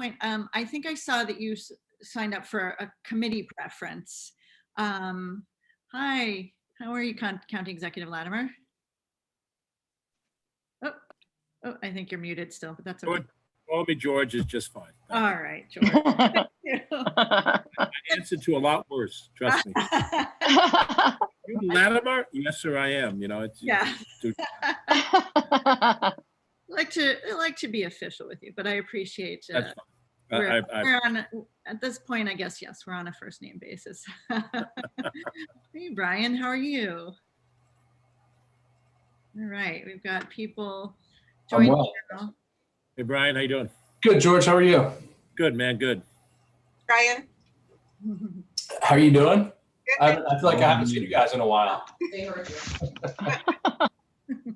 point, I think I saw that you signed up for a committee preference. Hi, how are you, County Executive Latimer? Oh, I think you're muted still, but that's okay. Call me George is just fine. All right, George. I answer to a lot worse, trust me. You Latimer? Yes, sir, I am. You know, it's Yeah. it's- I like to be official with you, but I appreciate that's fine. we're on at this point, I guess, yes, we're on a first name basis. Hey, Brian, how are you? All right, we've got people joining now. Hey, Brian, how you doing? Good, George. How are you? Good, man. Good. Brian? How are you doing? Good. I feel like I haven't seen you guys in a while. They heard you.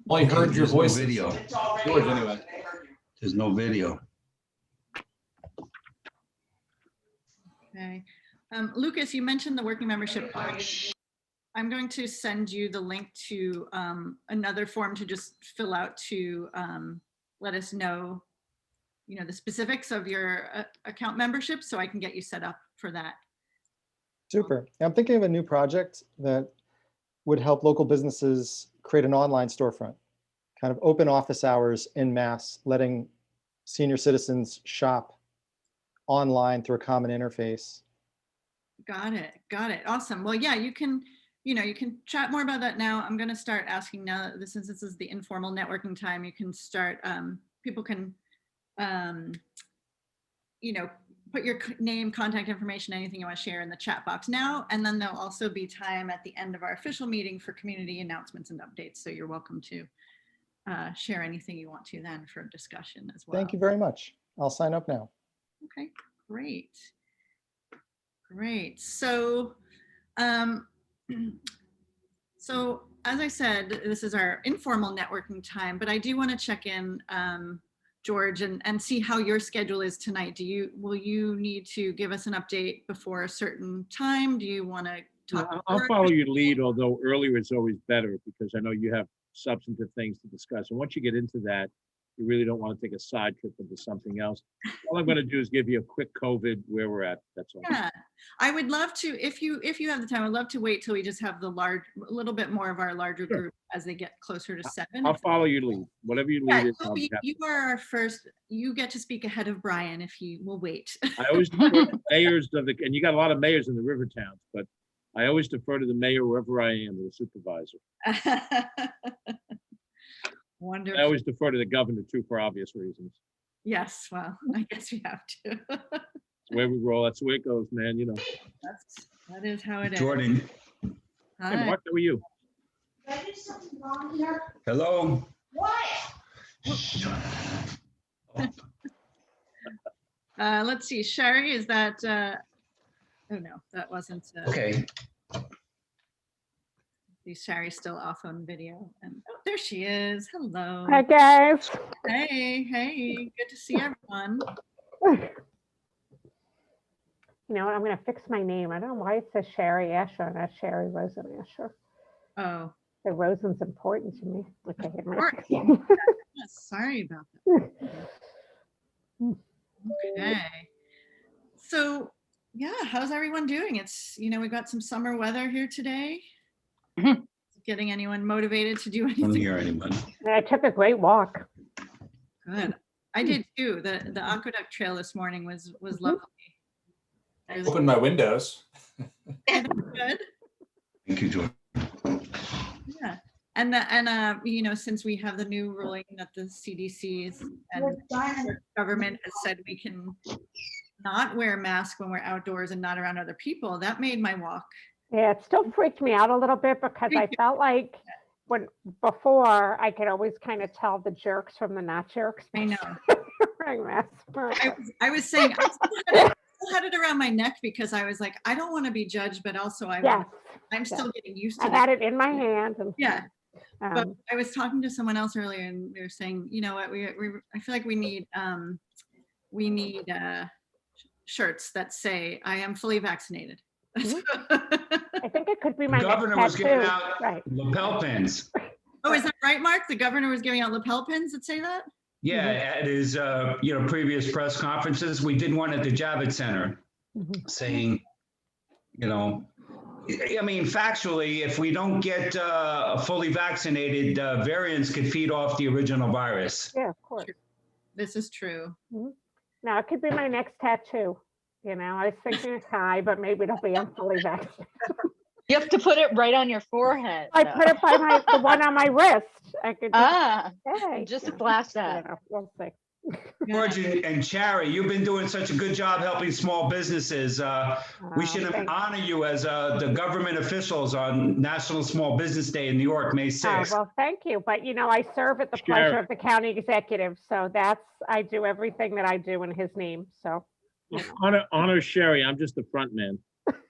Only heard your There's no voice. video. It's already George, on. anyway. They heard you. There's no video. Okay. Lucas, you mentioned the working membership card. I'm going to send you the link to another form to just fill out to let us know, the specifics of your account membership so I can get you set up for that. Super. I'm thinking of a new project that would help local businesses create an online storefront, kind of open office hours en masse, letting senior citizens shop online through a common interface. Got it. Got it. Awesome. Well, yeah, you can chat more about that now. I'm going to start asking now, since this is the informal networking time, you can start, people can, put your name, contact information, anything you want to share in the chat box now. And then there'll also be time at the end of our official meeting for community announcements and updates. So you're welcome to share anything you want to then for discussion as well. Thank you very much. I'll sign up now. Okay, great. Great. So, so as I said, this is our informal networking time, but I do want to check in, George, and see how your schedule is tonight. Will you need to give us an update before a certain time? Do you want to talk? I'll follow your lead, although earlier is always better because I know you have substantive things to discuss. And once you get into that, you really don't want to take a side trip into something else. All I'm going to do is give you a quick COVID where we're at. That's all. Yeah, I would love to, if you have the time, I'd love to wait till we just have a little bit more of our larger Sure. group as they get closer to 7. I'll follow your lead. Whatever your Yeah, lead is. I'll be happy. you are our first, you get to speak ahead of Brian if he will wait. I always defer to mayors of the, and you got a lot of mayors in the Rivertowns, but I always defer to the mayor wherever I am, or the supervisor. Wonderful. I always defer to the governor too, for obvious reasons. Yes, well, I guess we have to. That's the way we roll. That's the way it goes, man. You know. That is how it is. Jordan, Hey, Hi. Mark, how are you? Did I do something wrong here? hello? What? Shut up. Let's see, Sherry, is that, oh no, that wasn't, Okay, Sherry's still off on video. And oh, there she is. Hello. Hi, guys. Hey, good to see everyone. You know what? I'm going to fix my name. I don't know why it says Sherry Asher, not Sherry Rosen Asher. Oh, The Rosen's important to me. Okay, here, Important. my- yeah, sorry about that. Okay. So, yeah, how's everyone doing? It's, we got some summer weather here today. Getting anyone motivated to do don't anything? hear anybody. I took a great walk. Good. I did too. The Aqueduct Trail this morning was lovely. I opened my windows. Good. Thank you, Jordan. Yeah. And since we have the new ruling that the CDC and government has said we can not wear masks when we're outdoors and not around other people, that made my walk. Yeah, it still freaked me out a little bit because I felt like before I could always kind of tell the jerks from the not jerks. I know. Wearing masks. I was saying I still had it around my neck because I was like, I don't want to be judged, but also Yes, I'm still getting used to I had it in my hand. And, Yeah. But um, I was talking to someone else earlier and they were saying, you know what, I feel like we need shirts that say I am fully vaccinated. I think it could be The my governor next was giving tattoo. out Right. lapel pins. Oh, is that right, Mark? The governor was giving out lapel pins that say that? Yeah, at his, previous press conferences, we did one at the Javits Center saying, I mean, factually, if we don't get fully vaccinated, variants could feed off the original virus. Yeah, of course. This is true. Now, it could be my next tattoo. I was thinking a tie, but maybe it'll be I'm fully vaccinated. You have to put it right on your forehead. I though. put it by the one on my wrist. I could hey, Just flash that. we'll see. George and Cherry, you've been doing such a good job helping small businesses. We should thanks. honor you as the government officials on National Small Business Day in New York, May 6th. Well, thank you. But, I serve at the pleasure of the county executive. So I do everything that I do in his name. So. Honor Sherry, I'm just the front man.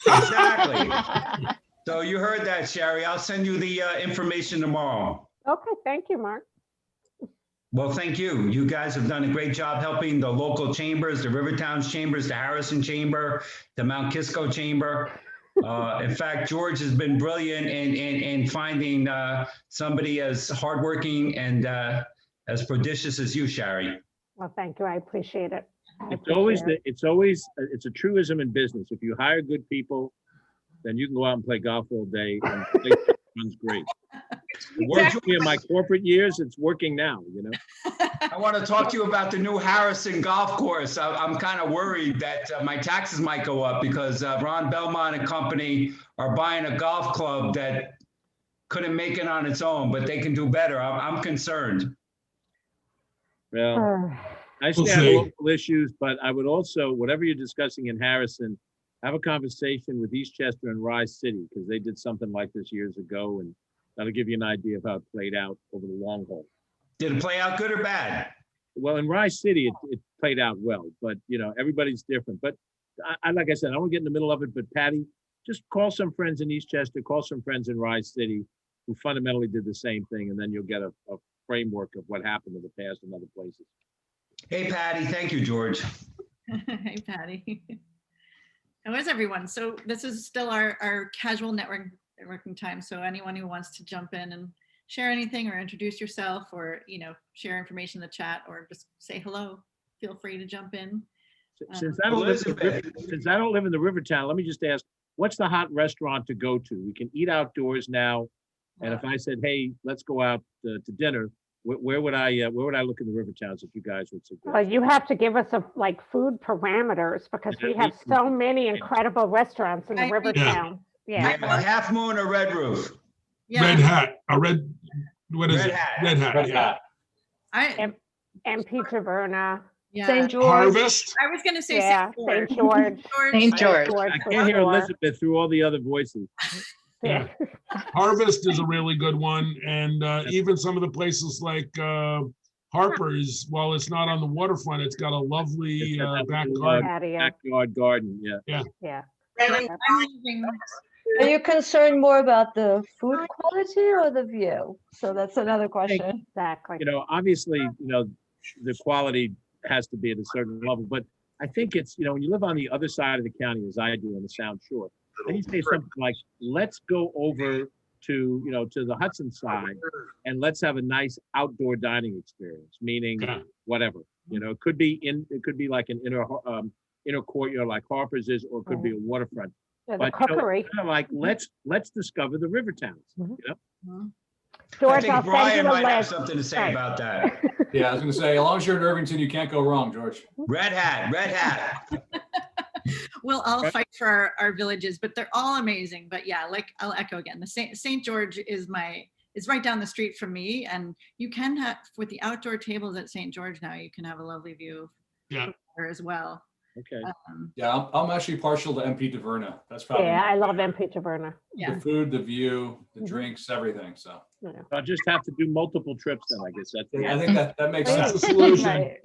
Exactly. So you heard that, Sherry. I'll send you the information tomorrow. Okay, thank you, Mark. Well, thank you. You guys have done a great job helping the local chambers, the Rivertowns chambers, the Harrison Chamber, the Mount Kisco Chamber. In fact, George has been brilliant in finding somebody as hardworking and as prodigious as you, Sherry. Well, thank you. I appreciate it. It's a truism in business. If you hire good people, then you can go out and play golf all day, and it runs great. It worked in my corporate years. It's working now. I want to talk to you about the new Harrison golf course. I'm kind of worried that my taxes might go up because Ron Belmont and company are buying a golf club that couldn't make it on its own, but they can do better. I'm concerned. Well, I stand on local issues, but I would also, whatever you're discussing in Harrison, have a conversation with Eastchester and Rise City, because they did something like this years ago, and that'll give you an idea of how it played out over the long haul. Did it play out good or bad? Well, in Rise City, it played out well, but everybody's different. But I like I said, I don't want to get in the middle of it, but Patty, just call some friends in Eastchester, call some friends in Rise City who fundamentally did the same thing, and then you'll get a framework of what happened in the past in other places. Hey, Patty. Thank you, George. Hey, Patty. How is everyone? So this is still our casual networking time. So anyone who wants to jump in and share anything or introduce yourself or, share information in the chat or just say hello, feel free to jump in. Since I don't live in the Rivertown, let me just ask, what's the hot restaurant to go to? We can eat outdoors now. And if I said, hey, let's go out to dinner, where would I look in the Rivertowns if you guys would suggest? Well, you have to give us food parameters because we have so many incredible restaurants in the Rivertown. Yeah. Half Moon or Red Roof? Yeah. Red Hat, what is it? Red Hat. MP Taverna. Yeah. St. George. Harvest. I was going to say Yeah, St. St. George. St. George. I can't hear Elizabeth through all the other voices. Yeah. Harvest is a really good one. And even some of the places like Harper's, while it's not on the waterfront, it's got a lovely backyard garden. Yeah. Are you concerned more about the food quality or the view? So that's another question. Exactly. Obviously, the quality has to be at a certain level, but I think it's, when you live on the other side of the county, as I do on the Sound Shore, then you say something like, let's go over to the Hudson side and let's have a nice outdoor dining experience, meaning whatever, it could be like an inner courtyard like Harper's is, or it could be a waterfront. Yeah, but cookery. Let's discover the Rivertowns. George, I think I'll Brian send you the might have list. something to say about that. Yeah, I was going to say, as long as you're in Irvington, you can't go wrong, George. Red Hat. We'll all fight for our villages, but they're all amazing. But yeah, I'll echo again. The St. George is right down the street from me, and you can have, with the outdoor tables at St. George now, you can have a lovely view of there as well. Okay. Yeah, I'm actually partial to MP Taverna. That's probably I love MP Taverna. the food, the view, the drinks, everything. So I'll just have to do multiple trips then, I guess. I think that makes sense. That's the solution. Right.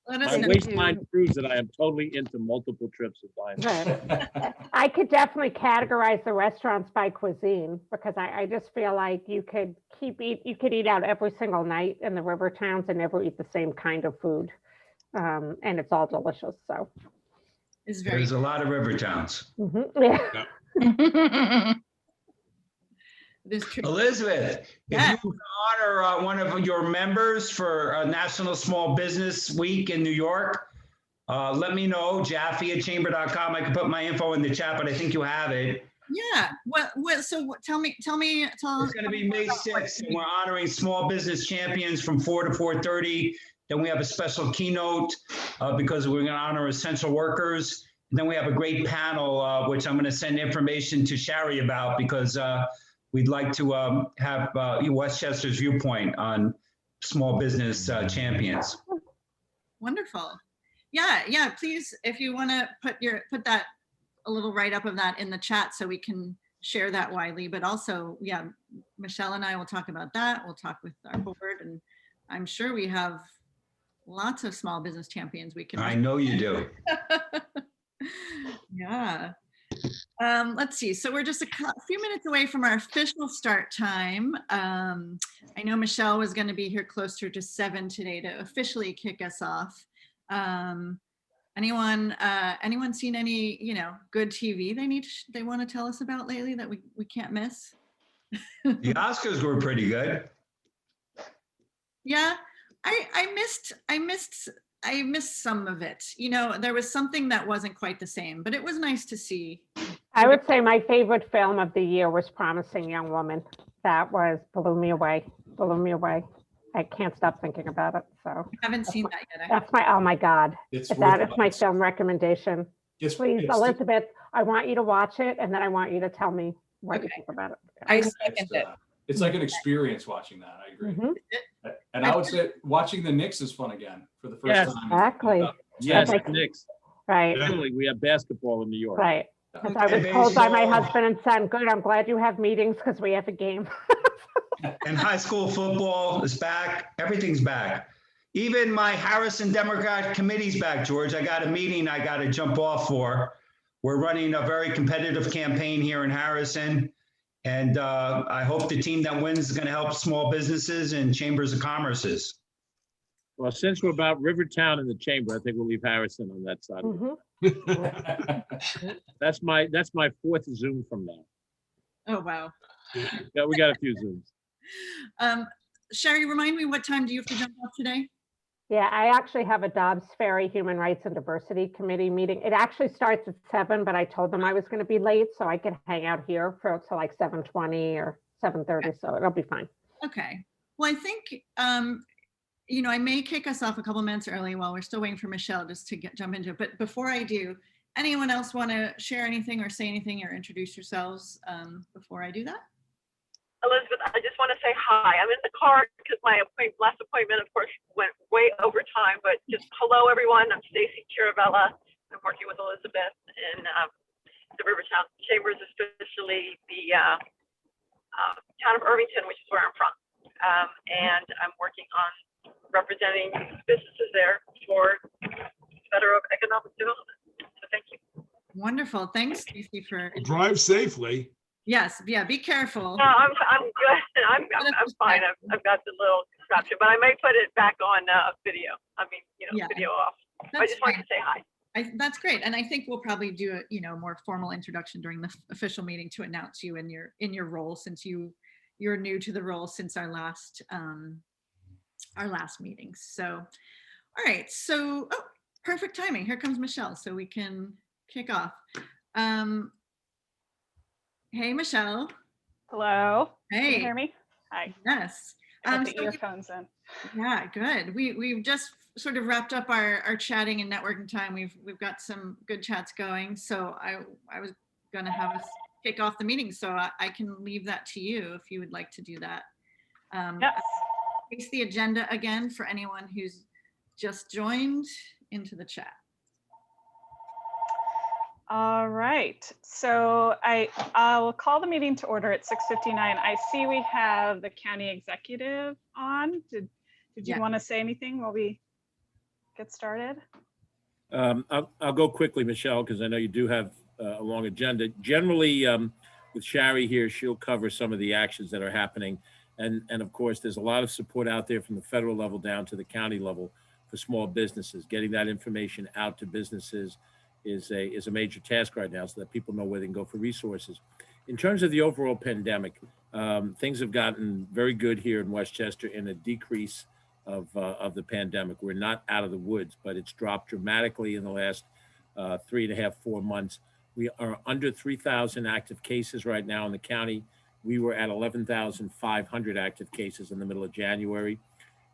Let us My know. waistline proves that I am totally into multiple trips of dining. Right. I could definitely categorize the restaurants by cuisine because I just feel like you could eat out every single night in the Rivertowns and never eat the same kind of food, and it's all delicious. So There's a lot of Rivertowns. yeah. this trip. Elizabeth, Yeah. if you honor one of your members for National Small Business Week in New York, let me know, Jaffe@chamber.com. I can put my info in the chat, but I think you have it. Yeah. Tell me. It's going to be May 6th, and we're honoring small business champions from 4 to 4:30. Then we have a special keynote because we're going to honor essential workers. And then we have a great panel, which I'm going to send information to Shari about because we'd like to have Westchester's viewpoint on small business champions. Wonderful. Yeah. Please, if you want to put that a little write up of that in the chat so we can share that widely. But also, yeah, Michelle and I will talk about that. We'll talk with our board, and I'm sure we have lots of small business champions we can. I know you do. Yeah. Let's see. So we're just a few minutes away from our official start time. I know Michelle was going to be here closer to 7 today to officially kick us off. Anyone seen any, good TV they want to tell us about lately that we can't miss? The Oscars were pretty good. Yeah, I missed some of it. There was something that wasn't quite the same, but it was nice to see. I would say my favorite film of the year was Promising Young Woman. That blew me away. I can't stop thinking about it. So I haven't seen that yet. That's oh my God. That is my film recommendation. Please, Elizabeth, I want you to watch it, and then I want you to tell me what you think about it. I second it. It's like an experience watching that. I agree. Mhm. And I would say watching the Knicks is fun again for the first Yes. time. Exactly. Yes, Like- Knicks. Right, Finally, we have basketball in New York. right. Because I was told by my husband and son, good, I'm glad you have meetings because we have a game. And high school football is back. Everything's back. Even my Harrison Democrat committee's back, George. I got a meeting I got to jump off for. We're running a very competitive campaign here in Harrison. And I hope the team that wins is going to help small businesses and chambers of commerces. Well, since we're about Rivertown and the chamber, I think we'll leave Harrison on that side. Mhm. That's my 4th Zoom from now. Oh, wow. Yeah, we got a few Zooms. Sherry, remind me, what time do you have to jump off today? Yeah, I actually have a Dobbs Ferry Human Rights and Diversity Committee meeting. It actually starts at 7, but I told them I was going to be late, so I could hang out here till like 7:20 or 7:30, so it'll be fine. Okay. Well, I think, I may kick us off a couple minutes early while we're still waiting for Michelle just to jump into it. But before I do, anyone else want to share anything or say anything or introduce yourselves before I do that? Elizabeth, I just want to say hi. I'm in the car because my last appointment, of course, went way over time. But just hello, everyone. I'm Stacy Chiravella. I'm working with Elizabeth in the Rivertowns Chambers, especially the town of Irvington, which is where I'm from. And I'm working on representing businesses there for better economic development. So thank you. Wonderful. Thanks, Stacey, for. Drive safely. Yes. Yeah. Be careful. No, I'm good. I'm fine. I've got the little contraption, but I may put it back on video. Yeah. Video off. I just wanted to say hi. That's great. And I think we'll probably do a more formal introduction during the official meeting to announce you in your role, since you're new to the role since our last meeting. So, all right. So, perfect timing. Here comes Michelle, so we can kick off. Hey, Michelle. Hello. Hey. Can you hear me? Hi. Yes. I got the earphones in. Yeah, good. We've just sort of wrapped up our chatting and networking time. We've got some good chats going. So I was going to have us kick off the meeting, so I can leave that to you if you would like to do that. Yes. Paste the agenda again for anyone who's just joined into the chat. All right. So I will call the meeting to order at 6:59. I see we have the county executive on. Did you want to say anything while we get started? I'll go quickly, Michelle, because I know you do have a long agenda. Generally, with Shari here, she'll cover some of the actions that are happening. And of course, there's a lot of support out there from the federal level down to the county level for small businesses. Getting that information out to businesses is a major task right now, so that people know where they can go for resources. In terms of the overall pandemic, things have gotten very good here in Westchester in a decrease of the pandemic. We're not out of the woods, but it's dropped dramatically in the last 3.5, 4 months. We are under 3,000 active cases right now in the county. We were at 11,500 active cases in the middle of January.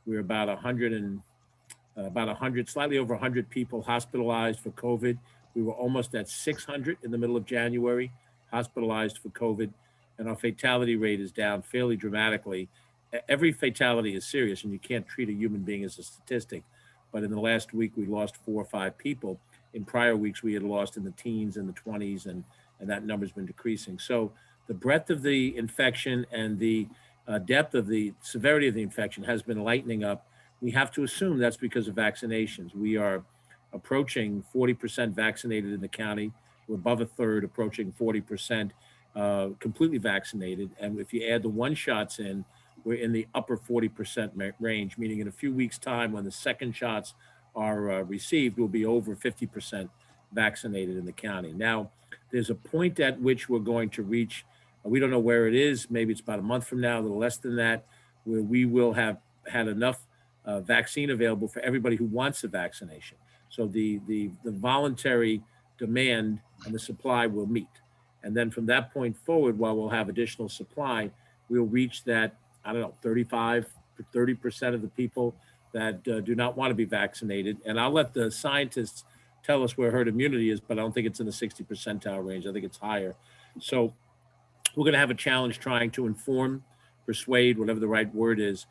We're about 100, slightly over 100 people hospitalized for COVID. We were almost at 600 in the middle of January hospitalized for COVID, and our fatality rate is down fairly dramatically. Every fatality is serious, and you can't treat a human being as a statistic. But in the last week, we lost 4 or 5 people. In prior weeks, we had lost in the teens and the 20s, and that number's been decreasing. So the breadth of the infection and the depth of the severity of the infection has been lightening up. We have to assume that's because of vaccinations. We are approaching 40% vaccinated in the county. We're above a third, approaching 40% completely vaccinated. And if you add the one-shots in, we're in the upper 40% range, meaning in a few weeks' time, when the second shots are received, we'll be over 50% vaccinated in the county. Now, there's a point at which we're going to reach, we don't know where it is, maybe it's about a month from now, a little less than that, where we will have had enough vaccine available for everybody who wants a vaccination. So the voluntary demand and the supply will meet. And then from that point forward, while we'll have additional supply, we'll reach that, I don't know, 35 to 30% of the people that do not want to be vaccinated. And I'll let the scientists tell us where herd immunity is, but I don't think it's in the 60 percentile range. I think it's higher. So we're going to have a challenge trying to inform, persuade, whatever the right word is,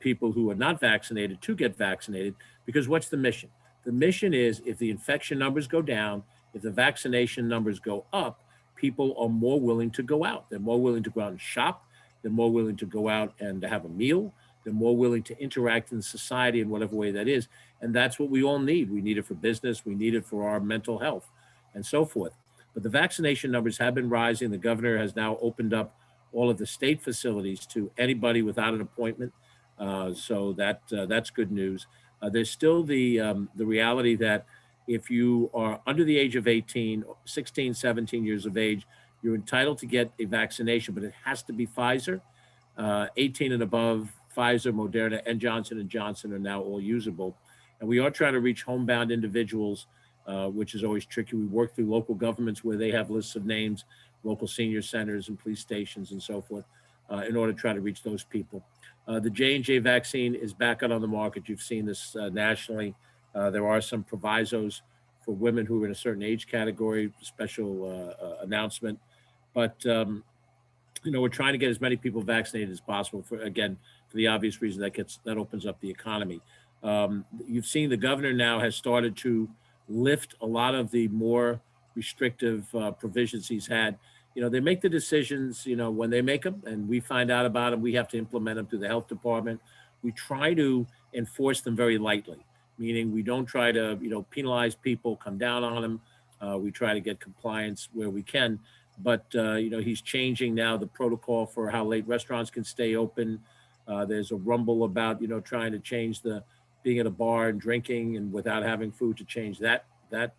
people who are not vaccinated to get vaccinated. Because what's the mission? The mission is, if the infection numbers go down, if the vaccination numbers go up, people are more willing to go out. They're more willing to go out and shop. They're more willing to go out and have a meal. They're more willing to interact in society in whatever way that is. And that's what we all need. We need it for business. We need it for our mental health and so forth. But the vaccination numbers have been rising. The governor has now opened up all of the state facilities to anybody without an appointment. So that's good news. There's still the reality that if you are under the age of 18, 16, 17 years of age, you're entitled to get a vaccination, but it has to be Pfizer. 18 and above, Pfizer, Moderna, and Johnson & Johnson are now all usable. And we are trying to reach homebound individuals, which is always tricky. We work through local governments where they have lists of names, local senior centers and police stations and so forth, in order to try to reach those people. The J&J vaccine is back out on the market. You've seen this nationally. There are some provisos for women who are in a certain age category, special announcement. But, we're trying to get as many people vaccinated as possible for the obvious reason that opens up the economy. You've seen the governor now has started to lift a lot of the more restrictive provisions he's had. They make the decisions, when they make them, and we find out about them. We have to implement them through the health department. We try to enforce them very lightly, meaning we don't try to, penalize people, come down on them. We try to get compliance where we can. But, he's changing now the protocol for how late restaurants can stay open. There's a rumble about, trying to change the being at a bar and drinking and without having food, to change that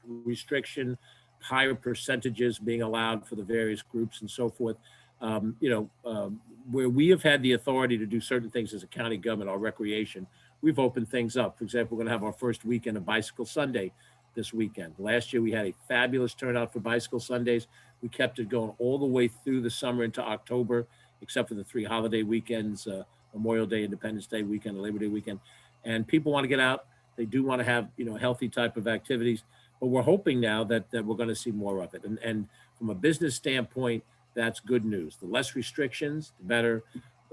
restriction, higher percentages being allowed for the various groups and so forth. Where we have had the authority to do certain things as a county government, our recreation, we've opened things up. For example, we're going to have our first weekend of Bicycle Sunday this weekend. Last year, we had a fabulous turnout for Bicycle Sundays. We kept it going all the way through the summer into October, except for the 3 holiday weekends, Memorial Day, Independence Day weekend, and Labor Day weekend. And people want to get out. They do want to have, healthy type of activities. But we're hoping now that we're going to see more of it. And from a business standpoint, that's good news. The less restrictions, the better.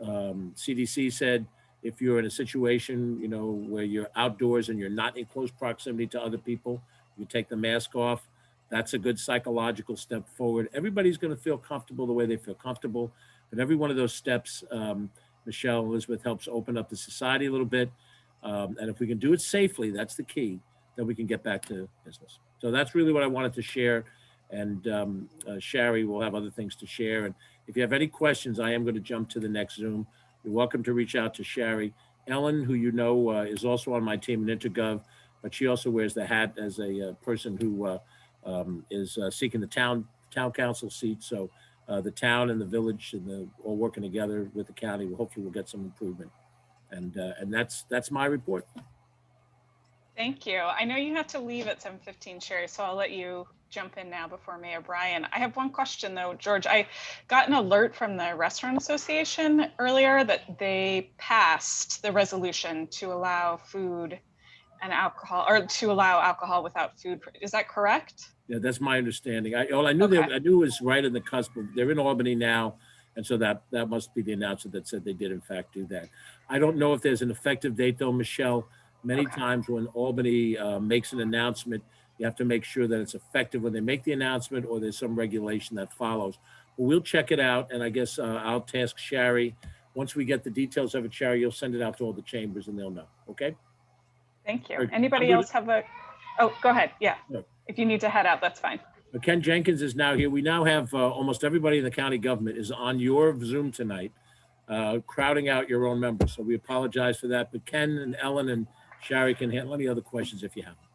CDC said if you're in a situation, where you're outdoors and you're not in close proximity to other people, you take the mask off. That's a good psychological step forward. Everybody's going to feel comfortable the way they feel comfortable. But every one of those steps, Michelle, Elizabeth, helps open up the society a little bit. And if we can do it safely, that's the key, then we can get back to business. So that's really what I wanted to share. And Sherry will have other things to share. And if you have any questions, I am going to jump to the next Zoom. You're welcome to reach out to Sherry. Ellen, who is also on my team in Intergov, but she also wears the hat as a person who is seeking the town council seat. So the town and the village and all working together with the county, hopefully we'll get some improvement. And that's my report. Thank you. I know you have to leave at 7:15, Sherry, so I'll let you jump in now before Mayor Brian. I have one question though, George. I got an alert from the Restaurant Association earlier that they passed the resolution to allow food and alcohol, or to allow alcohol without food. Is that correct? Yeah, that's my understanding. I knew Okay. I knew it was right in the cusp. They're in Albany now, and so that must be the announcement that said they did in fact do that. I don't know if there's an effective date though, Michelle. Many times when Albany makes an announcement, you have to make sure that it's effective when they make the announcement, or there's some regulation that follows. But we'll check it out, and I guess I'll task Shari. Once we get the details of it, Shari, you'll send it out to all the chambers, and they'll know. Okay. Thank you. All right. Anybody else have a? Oh, go ahead. Yeah. No. If you need to head out, that's fine. Ken Jenkins is now here. We now have almost everybody in the county government is on your Zoom tonight, crowding out your own members. So we apologize for that. But Ken and Ellen and Shari can handle any other questions if you have them.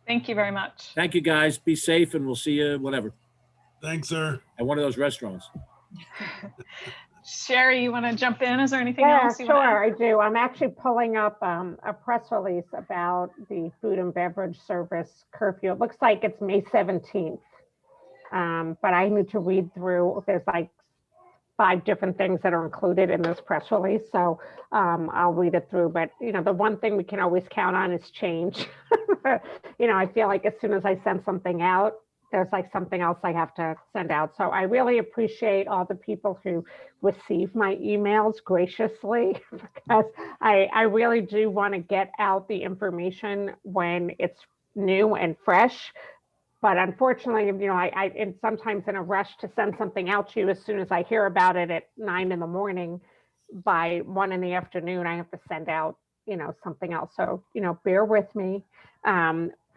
Thank you very much. Thank you, guys. Be safe, and we'll see you whatever Thanks, sir. at one of those restaurants. Sherry, you want to jump in? Is there anything Yeah, else you want sure, I do. I'm actually pulling up a press release about the food and beverage service curfew. It looks like it's May 17th. But I need to read through, there's like 5 different things that are included in this press release. So I'll read it through. But, you know, the one thing we can always count on is change. You know, I feel like as soon as I send something out, there's like something else I have to send out. So I really appreciate all the people who receive my emails graciously, because I really do want to get out the information when it's new and fresh. But unfortunately, you know, I'm sometimes in a rush to send something out to you as soon as I hear about it at 9 in the morning. By 1 in the afternoon, I have to send out, you know, something else. So, you know, bear with me.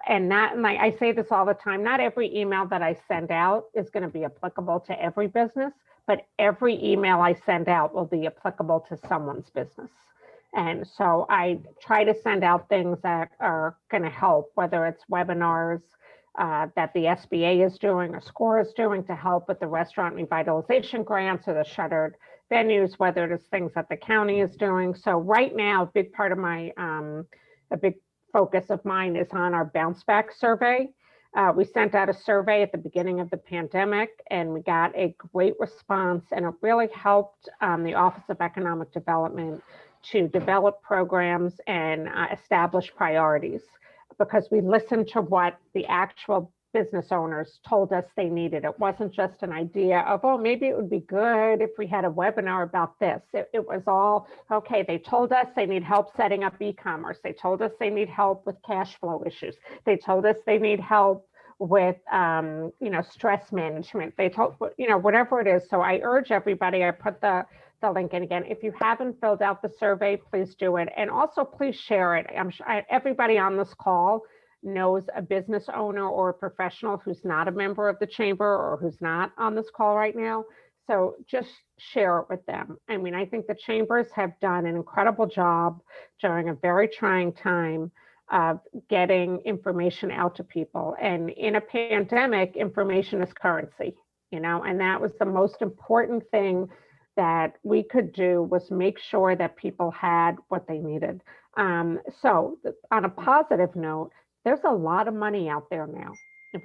And I say this all the time, not every email that I send out is going to be applicable to every business, but every email I send out will be applicable to someone's business. And so I try to send out things that are going to help, whether it's webinars that the SBA is doing or SCORE is doing to help with the restaurant revitalization grants or the shuttered venues, whether it is things that the county is doing. So right now, a big part of my, a big focus of mine is on our bounce back survey. We sent out a survey at the beginning of the pandemic, and we got a great response, and it really helped the Office of Economic Development to develop programs and establish priorities, because we listened to what the actual business owners told us they needed. It wasn't just an idea of, oh, maybe it would be good if we had a webinar about this. It was all, okay, they told us they need help setting up e-commerce. They told us they need help with cash flow issues. They told us they need help with, you know, stress management. They told, you know, whatever it is. So I urge everybody, I put the link in again. If you haven't filled out the survey, please do it. And also please share it. I'm sure everybody on this call knows a business owner or a professional who's not a member of the chamber or who's not on this call right now. So just share it with them. I mean, I think the chambers have done an incredible job during a very trying time of getting information out to people. And in a pandemic, information is currency, you know, and that was the most important thing that we could do, was make sure that people had what they needed. So on a positive note, there's a lot of money out there now.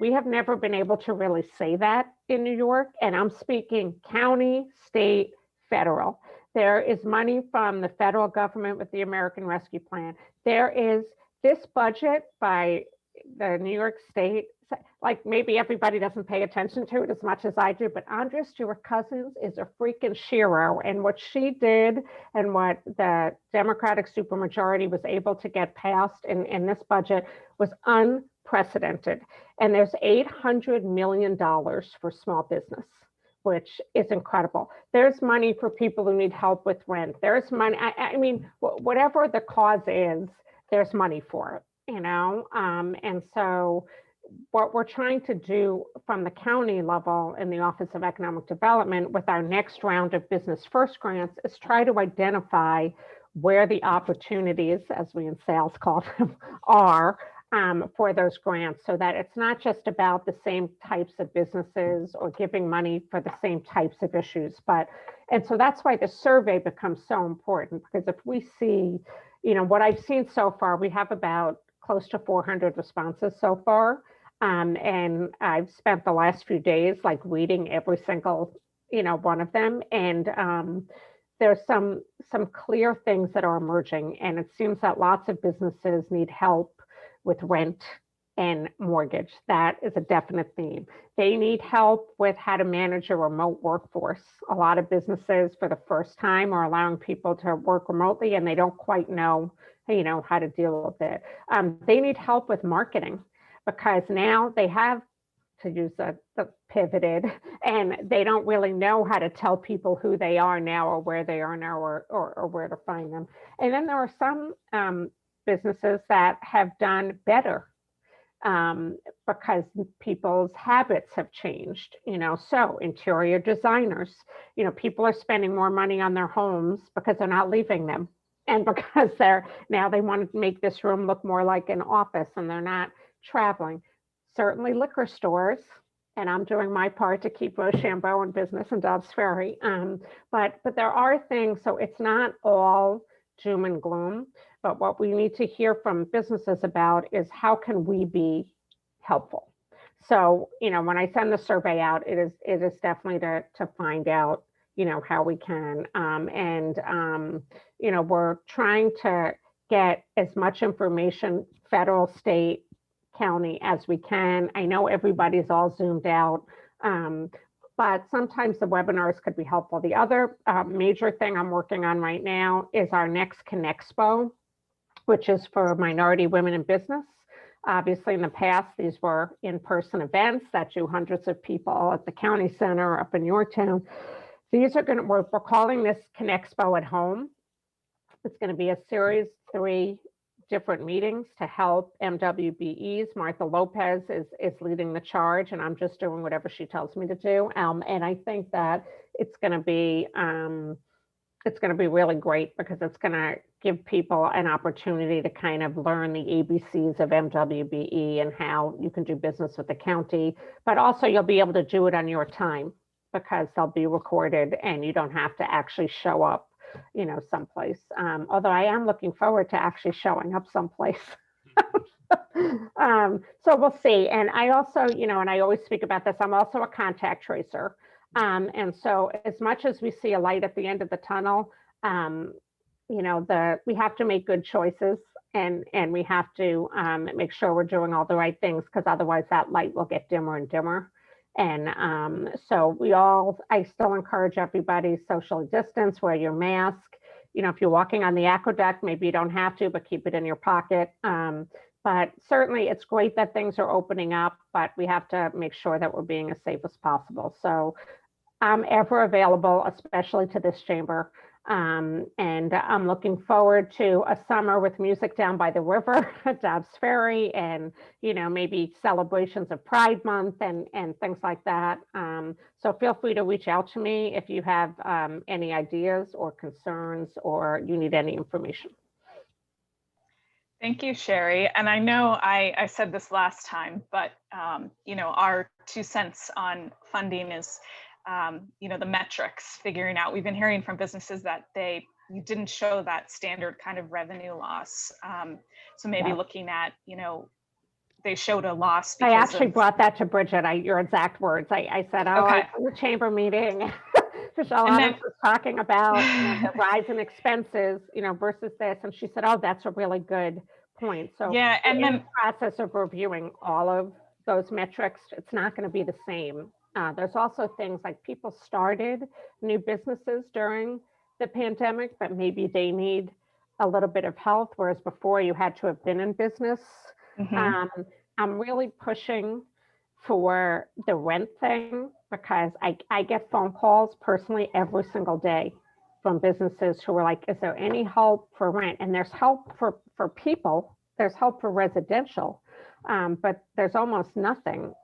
We have never been able to really say that in New York, and I'm speaking county, state, federal. There is money from the federal government with the American Rescue Plan. There is this budget by the New York State, like maybe everybody doesn't pay attention to it as much as I do, but Andrea Stewart-Cousins is a freaking shero. And what she did and what the Democratic supermajority was able to get passed in this budget was unprecedented. And there's $800 million for small business, which is incredible. There's money for people who need help with rent. There's money, I mean, whatever the cause is, there's money for it, you know? And so what we're trying to do from the county level in the Office of Economic Development with our next round of Business First grants is try to identify where the opportunities, as we in sales call them, are for those grants, so that it's not just about the same types of businesses or giving money for the same types of issues. And so that's why the survey becomes so important, because if we see, what I've seen so far, we have about close to 400 responses so far. And I've spent the last few days like reading every single, one of them. And there's some clear things that are emerging. And it seems that lots of businesses need help with rent and mortgage. That is a definite theme. They need help with how to manage a remote workforce. A lot of businesses for the first time are allowing people to work remotely and they don't quite know, how to deal with it. They need help with marketing, because now they have to use the pivoted, and they don't really know how to tell people who they are now or where they are now or where to find them. And then there are some businesses that have done better because people's habits have changed, so interior designers, people are spending more money on their homes because they're not leaving them. And because they want to make this room look more like an office and they're not traveling. Certainly liquor stores, and I'm doing my part to keep Rochambeau in business and Dobbs Ferry. But there are things, so it's not all doom and gloom, but what we need to hear from businesses about is how can we be helpful? So, when I send the survey out, it is definitely to find out, how we can. We're trying to get as much information, federal, state, county, as we can. I know everybody's all zoomed out, but sometimes the webinars could be helpful. The other major thing I'm working on right now is our next Connexpo, which is for minority women in business. Obviously, in the past, these were in-person events that drew hundreds of people at the county center up in Yorktown. These are we're calling this Connexpo at Home. It's going to be a series 3 different meetings to help MWBEs. Martha Lopez is leading the charge, and I'm just doing whatever she tells me to do. And I think that it's going to be really great, because it's going to give people an opportunity to kind of learn the ABCs of MWBE and how you can do business with the county. But also you'll be able to do it on your time, because they'll be recorded and you don't have to actually show up, someplace. Although I am looking forward to actually showing up someplace. So we'll see. And I also, and I always speak about this, I'm also a contact tracer. And so as much as we see a light at the end of the tunnel, we have to make good choices, and we have to make sure we're doing all the right things, because otherwise that light will get dimmer and dimmer. And so I still encourage everybody, socially distance, wear your mask. If you're walking on the aqueduct, maybe you don't have to, but keep it in your pocket. But certainly it's great that things are opening up, but we have to make sure that we're being as safe as possible. So I'm ever available, especially to this chamber. And I'm looking forward to a summer with music down by the river at Dobbs Ferry, and, maybe celebrations of Pride Month and things like that. So feel free to reach out to me if you have any ideas or concerns, or you need any information. Thank you, Sherry. And I know I said this last time, but our 2 cents on funding is, the metrics, figuring out, we've been hearing from businesses that you didn't show that standard kind of revenue loss. So maybe looking at, they showed a loss. I actually brought that to Bridget, your exact words. I said, okay. In the chamber meeting, Michelle Adams was talking about the rise in expenses, versus this. And she said, oh, that's a really good point. So yeah, and then in the process of reviewing all of those metrics, it's not going to be the same. There's also things like people started new businesses during the pandemic, but maybe they need a little bit of help, whereas before you had to have been in business. Mm-hmm. I'm really pushing for the rent thing, because I get phone calls personally every single day from businesses who are like, is there any help for rent? And there's help for people, there's help for residential, but there's almost nothing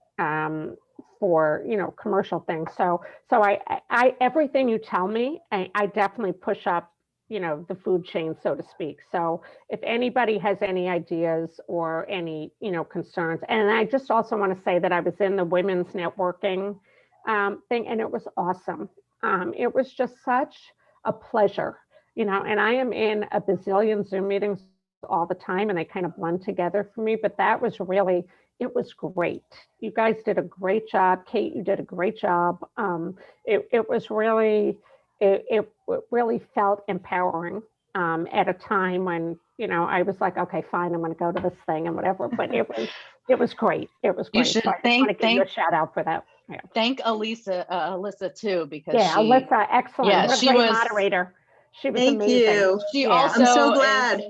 for commercial things. So I everything you tell me, I definitely push up the food chain, so to speak. So if anybody has any ideas or any, concerns, and I just also want to say that I was in the women's networking thing, and it was awesome. It was just such a pleasure, and I am in a bazillion Zoom meetings all the time, and they kind of blend together for me, but that was really, it was great. You guys did a great job. Kate, you did a great job. It was really, it really felt empowering at a time when, I was like, okay, fine, I'm going to go to this thing and whatever, but it was great. It was great. You should So I just want to give you a shout out for that. Yeah. Thank Alyssa too, because Yeah, Alyssa, excellent. Yeah, What a she great was- moderator. She was Thank amazing. you. she Yeah. also I'm so glad.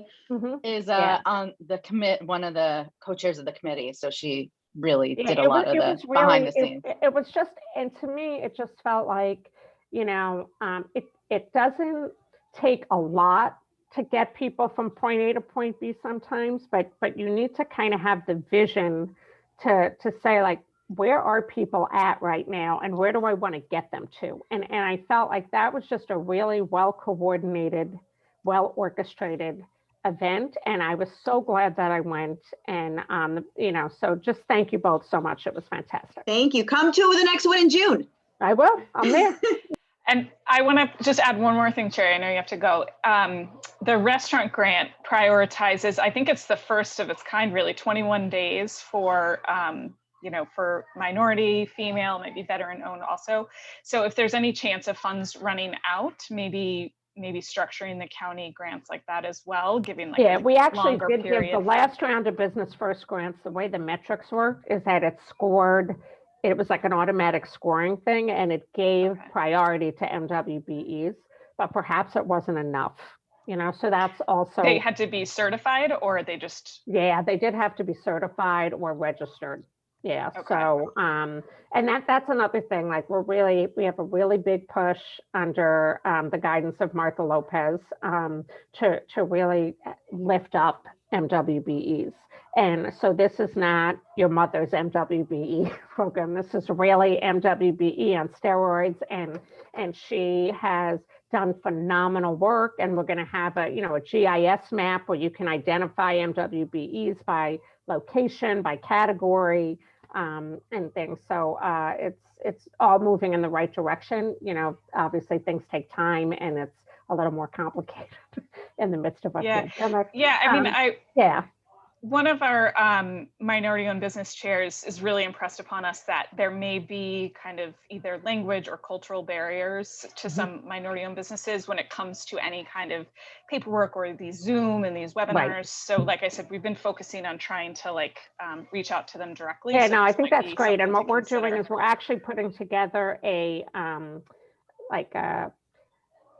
is Yeah. on the one of the co-chairs of the committee. So she really Yeah, did a it lot was, of it the was really, behind the scenes. it was just, and to me, it just felt like, it doesn't take a lot to get people from point A to point B sometimes, but you need to kind of have the vision to say, like, where are people at right now and where do I want to get them to? And I felt like that was just a really well coordinated, well orchestrated event, and I was so glad that I went. And so just thank you both so much. It was fantastic. Thank you. Come to the next one in June. I will. I'm there. And I want to just add one more thing, Cherry. I know you have to go. The restaurant grant prioritizes, I think it's the first of its kind, really, 21 days for, for minority, female, maybe veteran owned also. So if there's any chance of funds running out, maybe structuring the county grants like that as well, giving like Yeah, a we actually longer did period. give the last round of Business First grants, the way the metrics work is that it scored, it was like an automatic scoring thing, and it gave priority to MWBEs, but perhaps it wasn't enough, so that's also. They had to be certified, or they just. Yeah, they did have to be certified or registered. Yeah, Okay. so, and that's another thing, like we have a really big push under the guidance of Martha Lopez to really lift up MWBEs. And so this is not your mother's MWBE program. This is really MWBE on steroids, and she has done phenomenal work. And we're going to have a GIS map where you can identify MWBEs by location, by category, and things. So it's all moving in the right direction. Obviously things take time, and it's a little more complicated in the midst of a pandemic. Yeah, I mean, yeah. One of our minority-owned business chairs is really impressed upon us that there may be kind of either language or cultural barriers to some minority-owned businesses when it comes to any kind of paperwork or these Zoom and these webinars. Right. So like I said, we've been focusing on trying to reach out to them directly. Yeah, So no, I this think might that's be great. And something what to we're consider. doing is we're actually putting together a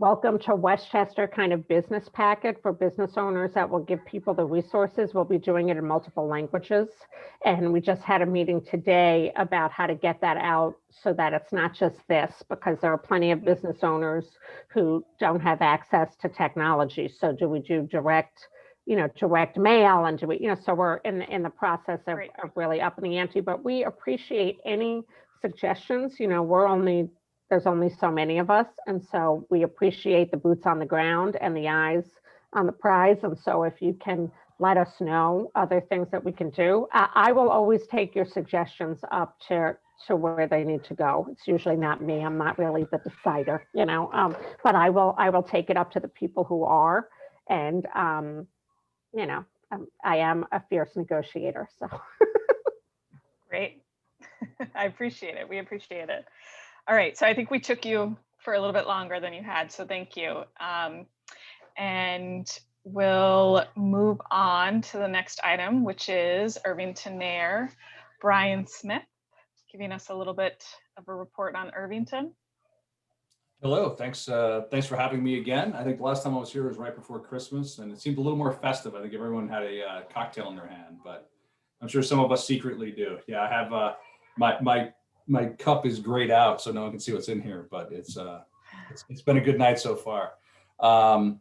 welcome to Westchester kind of business packet for business owners that will give people the resources. We'll be doing it in multiple languages. And we just had a meeting today about how to get that out so that it's not just this, because there are plenty of business owners who don't have access to technology. So do we do direct mail, and do we, so we're in the process of really upping the ante, but we appreciate any suggestions. There's only so many of us. And so we appreciate the boots on the ground and the eyes on the prize. And so if you can let us know other things that we can do, I will always take your suggestions up to where they need to go. It's usually not me. I'm not really the decider, but I will take it up to the people who are. And, I am a fierce negotiator, so. Great. I appreciate it. We appreciate it. All right, so I think we took you for a little bit longer than you had, so thank you. And we'll move on to the next item, which is Irvington Mayor Brian Smith, giving us a little bit of a report on Irvington. Hello, thanks for having me again. I think the last time I was here was right before Christmas, and it seemed a little more festive. I think everyone had a cocktail in their hand, but I'm sure some of us secretly do. Yeah, I have my cup is grayed out, so no one can see what's in here, but it's been a good night so far. I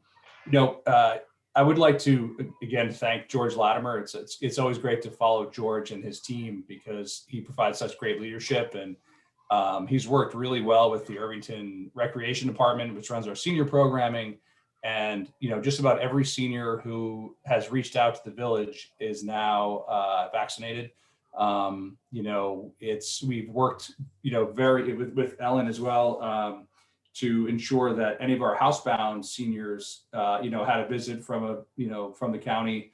would like to again thank George Latimer. It's always great to follow George and his team because he provides such great leadership, and he's worked really well with the Irvington Recreation Department, which runs our senior programming, And, just about every senior who has reached out to the village is now vaccinated. We've worked, with Ellen as well, to ensure that any of our housebound seniors, had a visit from from the county.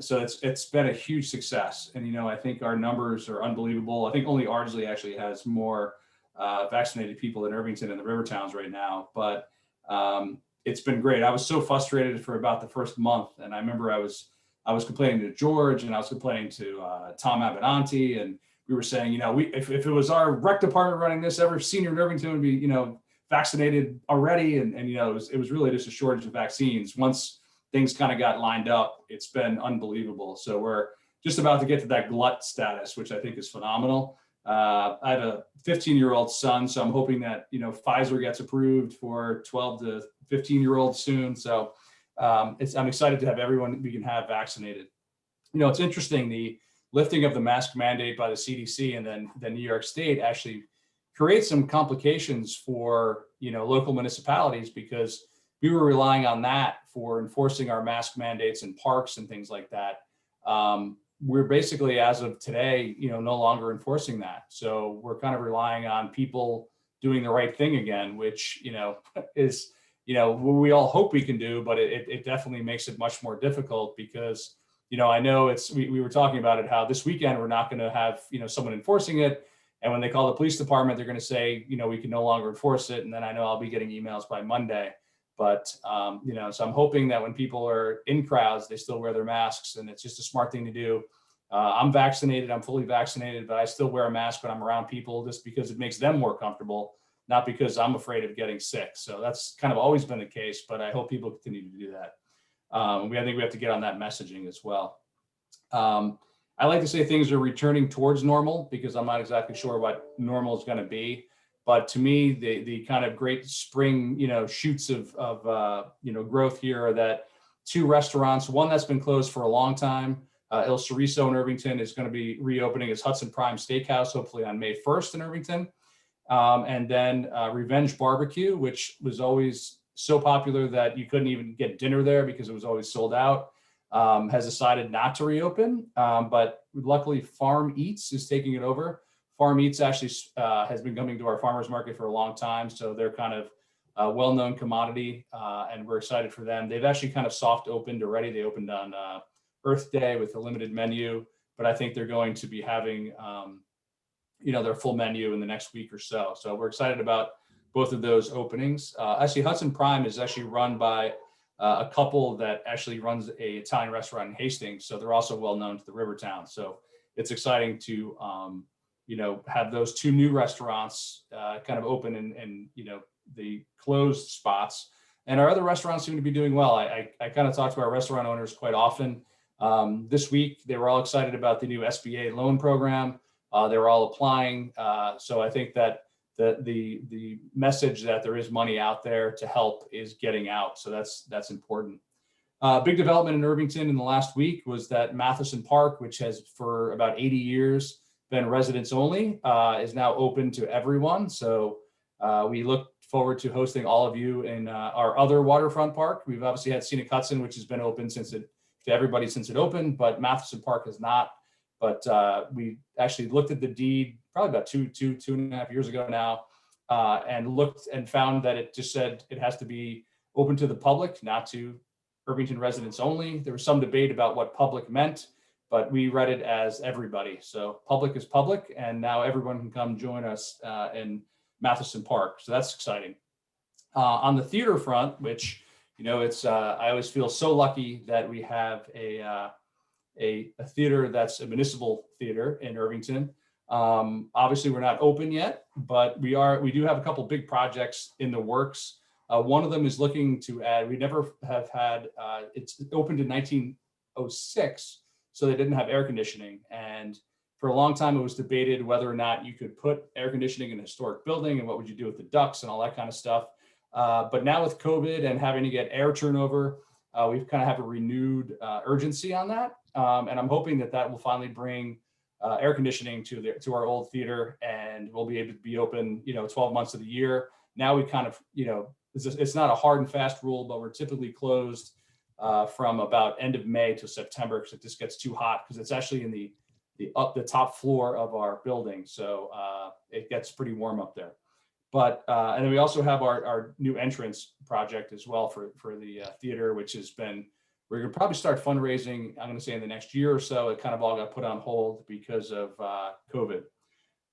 So it's been a huge success. And, I think our numbers are unbelievable. I think only Ardsley actually has more vaccinated people than Irvington and the Rivertowns right now. But it's been great. I was so frustrated for about the first month. And I remember I was complaining to George, and I was complaining to Tom Abenanti, and we were saying, if it was our rec department running this, every senior in Irvington would be, vaccinated already. And it was really just a shortage of vaccines. Once things kind of got lined up, it's been unbelievable. So we're just about to get to that glut status, which I think is phenomenal. I have a 15-year-old son, so I'm hoping that, Pfizer gets approved for 12 to 15-year-olds soon. So I'm excited to have everyone we can have vaccinated. It's interesting, the lifting of the mask mandate by the CDC and then the New York State actually creates some complications for, local municipalities, because we were relying on that for enforcing our mask mandates in parks and things like that. We're basically, as of today, no longer enforcing that. So we're kind of relying on people doing the right thing again, which, is, we all hope we can do, but it definitely makes it much more difficult because, I know we were talking about it, how this weekend we're not going to have, someone enforcing it. And when they call the police department, they're going to say, we can no longer enforce it. And then I know I'll be getting emails by Monday. But, so I'm hoping that when people are in crowds, they still wear their masks, and it's just a smart thing to do. I'm vaccinated, I'm fully vaccinated, but I still wear a mask when I'm around people, just because it makes them more comfortable, not because I'm afraid of getting sick. So that's kind of always been the case, but I hope people continue to do that. I think we have to get on that messaging as well. I like to say things are returning towards normal, because I'm not exactly sure what normal is going to be. But to me, the kind of great spring, shoots of growth here are that 2 restaurants, one that's been closed for a long time, El Chorizo in Irvington, is going to be reopening as Hudson Prime Steakhouse, hopefully on May 1st in Irvington. And then Revenge Barbecue, which was always so popular that you couldn't even get dinner there because it was always sold out, has decided not to reopen. But luckily, Farm Eats is taking it over. Farm Eats actually has been coming to our farmers market for a long time. So they're kind of a well-known commodity, and we're excited for them. They've actually kind of soft opened already. They opened on Earth Day with a limited menu, but I think they're going to be having, their full menu in the next week or so. So we're excited about both of those openings. Actually, Hudson Prime is actually run by a couple that actually runs a Italian restaurant in Hastings. So they're also well known to the Rivertowns. So it's exciting to, have those 2 new restaurants kind of open in the closed spots. And our other restaurants seem to be doing well. I kind of talk to our restaurant owners quite often. This week, they were all excited about the new SBA loan program. They were all applying. So I think that the message that there is money out there to help is getting out. So that's important. Big development in Irvington in the last week was that Matheson Park, which has for about 80 years been residents only, is now open to everyone. So we look forward to hosting all of you in our other waterfront park. We've obviously had Scenic Hudson, which has been open to everybody since it opened, but Matheson Park has not. But we actually looked at the deed probably about two and a half years ago now, and looked and found that it just said it has to be open to the public, not to Irvington residents only. There was some debate about what public meant, but we read it as everybody. So public is public, and now everyone can come join us in Matheson Park. So that's exciting. On the theater front, which, it's I always feel so lucky that we have a theater that's a municipal theater in Irvington. Obviously, we're not open yet, but we do have a couple big projects in the works. One of them is looking to add, we never have had, it's opened in 1906, so they didn't have air conditioning. And for a long time, it was debated whether or not you could put air conditioning in a historic building and what would you do with the ducts and all that kind of stuff. But now with COVID and having to get air turnover, we've kind of have a renewed urgency on that. And I'm hoping that will finally bring air conditioning to our old theater, and we'll be able to be open, 12 months of the year. Now we kind of, it's not a hard and fast rule, but we're typically closed from about end of May to September because it just gets too hot because it's actually in the top floor of our building. So it gets pretty warm up there. But and then we also have our new entrance project as well for the theater, which has been, we're gonna probably start fundraising, I'm gonna say in the next year or so. It kind of all got put on hold because of COVID.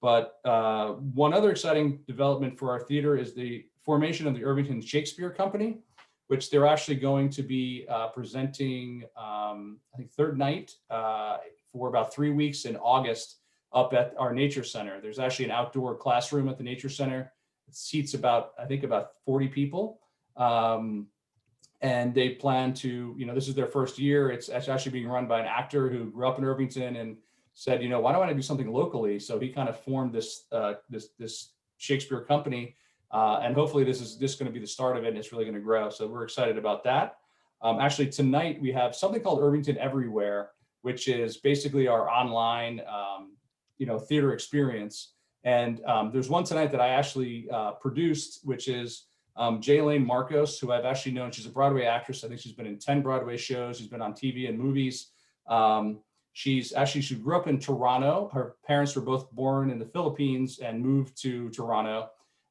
But one other exciting development for our theater is the formation of the Irvington Shakespeare Company, which they're actually going to be presenting, I think third night for about 3 weeks in August up at our nature center. There's actually an outdoor classroom at the nature center. It seats about, I think about 40 people. And they plan to, this is their first year. It's actually being run by an actor who grew up in Irvington and said, why don't I do something locally? So he kind of formed this Shakespeare company. And hopefully this is going to be the start of it and it's really going to grow. So we're excited about that. Actually tonight we have something called Irvington Everywhere, which is basically our online, theater experience. And there's one tonight that I actually produced, which is Jaylane Marcos, who I've actually known. She's a Broadway actress. I think she's been in 10 Broadway shows. She's been on TV and movies. She grew up in Toronto. Her parents were both born in the Philippines and moved to Toronto.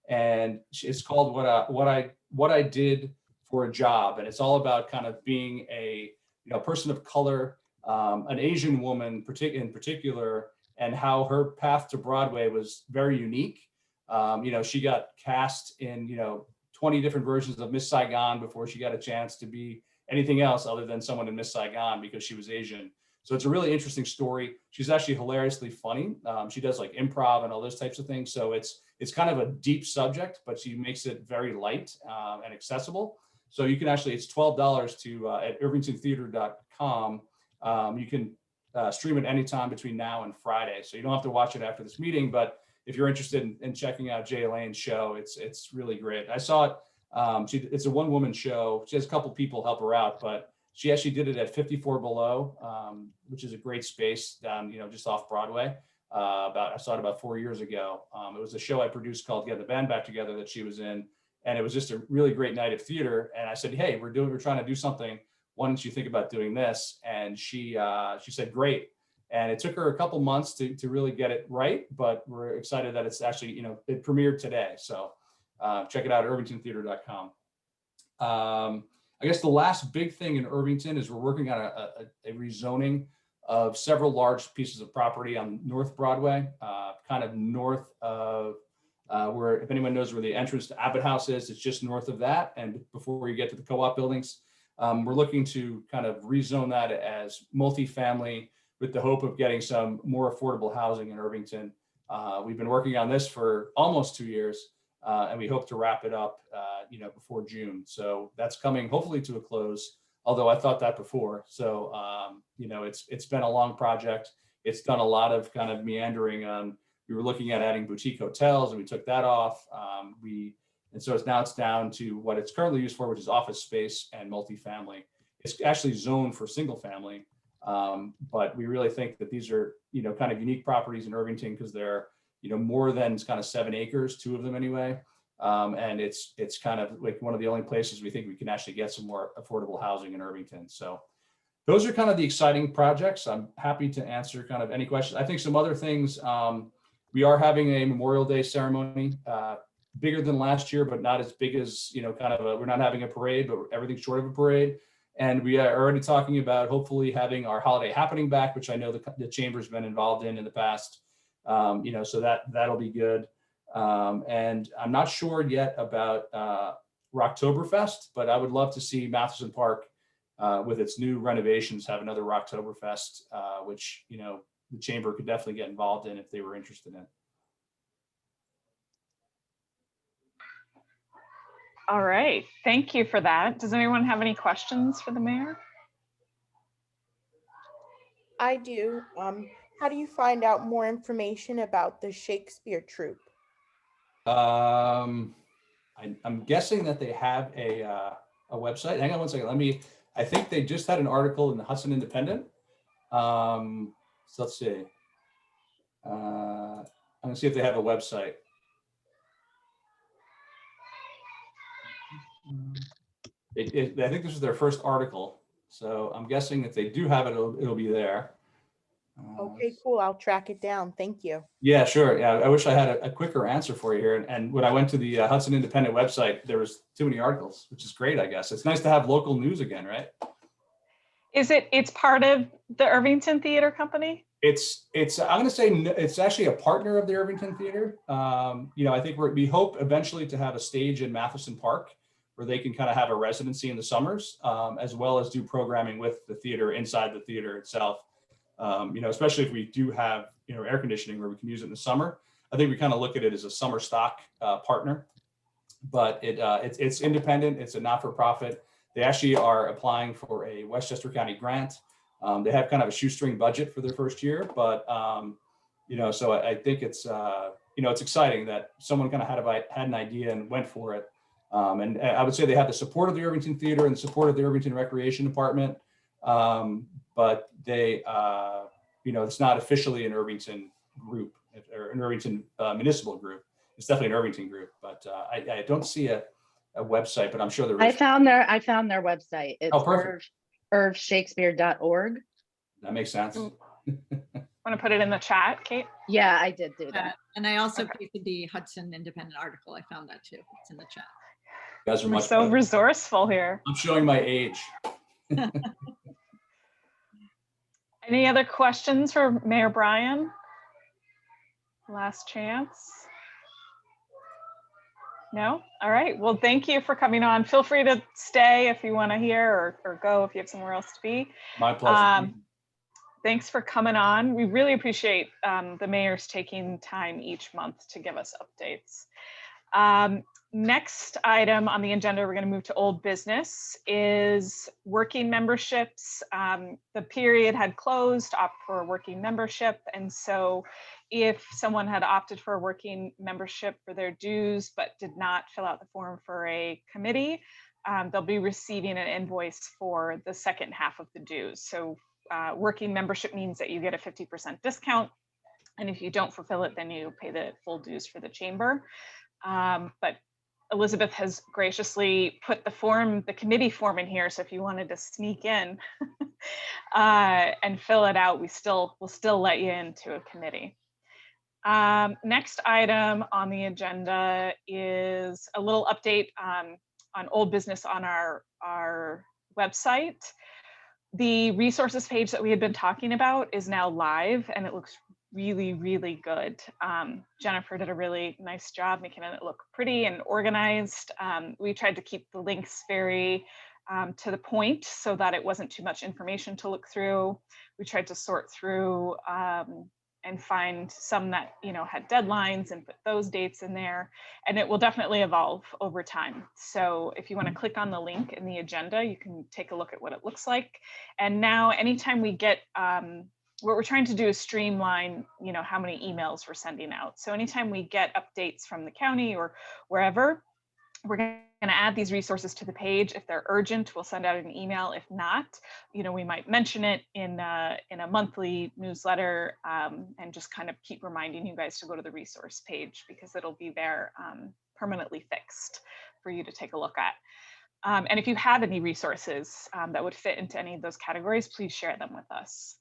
And it's called What I Did for a Job. And it's all about kind of being a person of color, an Asian woman in particular, and how her path to Broadway was very unique. She got cast in 20 different versions of Miss Saigon before she got a chance to be anything else other than someone in Miss Saigon because she was Asian. So it's a really interesting story. She's actually hilariously funny. She does like improv and all those types of things. So it's kind of a deep subject, but she makes it very light and accessible. So you can actually, it's $12 to at irvingtontheater.com. You can stream it anytime between now and Friday. So you don't have to watch it after this meeting, but if you're interested in checking out Jaylane's show, it's really great. I saw it. It's a one-woman show. She has a couple people help her out, but she actually did it at 54 Below, which is a great space down, just off Broadway. I saw it about 4 years ago. It was a show I produced called Get the Band Back Together that she was in, and it was just a really great night of theater. And I said, hey, we're trying to do something. Why don't you think about doing this? And she said, great. And it took her a couple months to really get it right, but we're excited that it's actually, it premiered today. So check it out at irvingtontheater.com. I guess the last big thing in Irvington is we're working on a rezoning of several large pieces of property on North Broadway, kind of north of where, if anyone knows where the entrance to Abbott House is, it's just north of that. And before you get to the co-op buildings, we're looking to kind of rezone that as multifamily with the hope of getting some more affordable housing in Irvington. We've been working on this for almost 2 years, and we hope to wrap it up, before June. So that's coming hopefully to a close, although I thought that before. So, it's been a long project. It's done a lot of kind of meandering. We were looking at adding boutique hotels and we took that off. And so it's down to what it's currently used for, which is office space and multifamily. It's actually zoned for single family. But we really think that these are, kind of unique properties in Irvington because they're, more than kind of 7 acres, 2 of them anyway. And it's kind of like one of the only places we think we can actually get some more affordable housing in Irvington. So those are kind of the exciting projects. I'm happy to answer kind of any questions. I think some other things, we are having a Memorial Day ceremony, bigger than last year, but not as big as, we're not having a parade, but everything's short of a parade. And we are already talking about hopefully having our holiday happening back, which I know the chamber's been involved in the past. So that'll be good. And I'm not sure yet about Rocktoberfest, but I would love to see Matheson Park with its new renovations have another Rocktoberfest, which the chamber could definitely get involved in if they were interested in. All right, thank you for that. Does anyone have any questions for the mayor? I do. How do you find out more information about the Shakespeare troupe? I'm guessing that they have a website. Hang on one second. I think they just had an article in the Hudson Independent. So let's see. I'm gonna see if they have a website. I think this is their first article, so I'm guessing if they do have it, it'll be there. Okay, cool. I'll track it down. Thank you. Yeah, sure. Yeah, I wish I had a quicker answer for you here. And when I went to the Hudson Independent website, there was too many articles, which is great, I guess. It's nice to have local news again, right? It's part of the Irvington Theater Company? It's I'm going to say it's actually a partner of the Irvington Theater. I think we hope eventually to have a stage in Matheson Park where they can kind of have a residency in the summers, as well as do programming with the theater inside the theater itself. Especially if we do have, air conditioning where we can use it in the summer. I think we kind of look at it as a summer stock partner, but it's independent. It's a not-for-profit. They actually are applying for a Westchester County grant. They have kind of a shoestring budget for their first year, but so I think it's it's exciting that someone kind of had an idea and went for it. And I would say they have the support of the Irvington Theater and the support of the Irvington Recreation Department, but they it's not officially an Irvington group or an Irvington municipal group. It's definitely an Irvington group, but I don't see a website, but I'm sure there is. I found their website. It's irvshakespeare.org. That makes sense. Want to put it in the chat, Kate? Yeah, I did do that. And I also pasted the Hudson Independent article. I found that too. It's in the chat. You guys are We're much so better. resourceful here. I'm showing my age. Any other questions for Mayor Brian? Last chance. No? All right. Well, thank you for coming on. Feel free to stay if you want to hear or go if you have somewhere else to be. My pleasure. Thanks for coming on. We really appreciate the mayors taking time each month to give us updates. Next item on the agenda, we're going to move to old business, is working memberships. The period had closed, opt for a working membership. And so if someone had opted for a working membership for their dues, but did not fill out the form for a committee, they'll be receiving an invoice for the second half of the dues. So working membership means that you get a 50% discount. And if you don't fulfill it, then you pay the full dues for the chamber. But Elizabeth has graciously put the committee form in here. So if you wanted to sneak in and fill it out, we'll still let you into a committee. Next item on the agenda is a little update on old business on our website. The resources page that we had been talking about is now live and it looks really, really good. Jennifer did a really nice job making it look pretty and organized. We tried to keep the links very to the point so that it wasn't too much information to look through. We tried to sort through and find some that had deadlines and put those dates in there, and it will definitely evolve over time. So if you want to click on the link in the agenda, you can take a look at what it looks like. And now anytime we get what we're trying to do is streamline, how many emails we're sending out. So anytime we get updates from the county or wherever, we're going to add these resources to the page. If they're urgent, we'll send out an email. If not, we might mention it in a monthly newsletter and just kind of keep reminding you guys to go to the resource page because it'll be there permanently fixed for you to take a look at. And if you have any resources that would fit into any of those categories, please share them with us.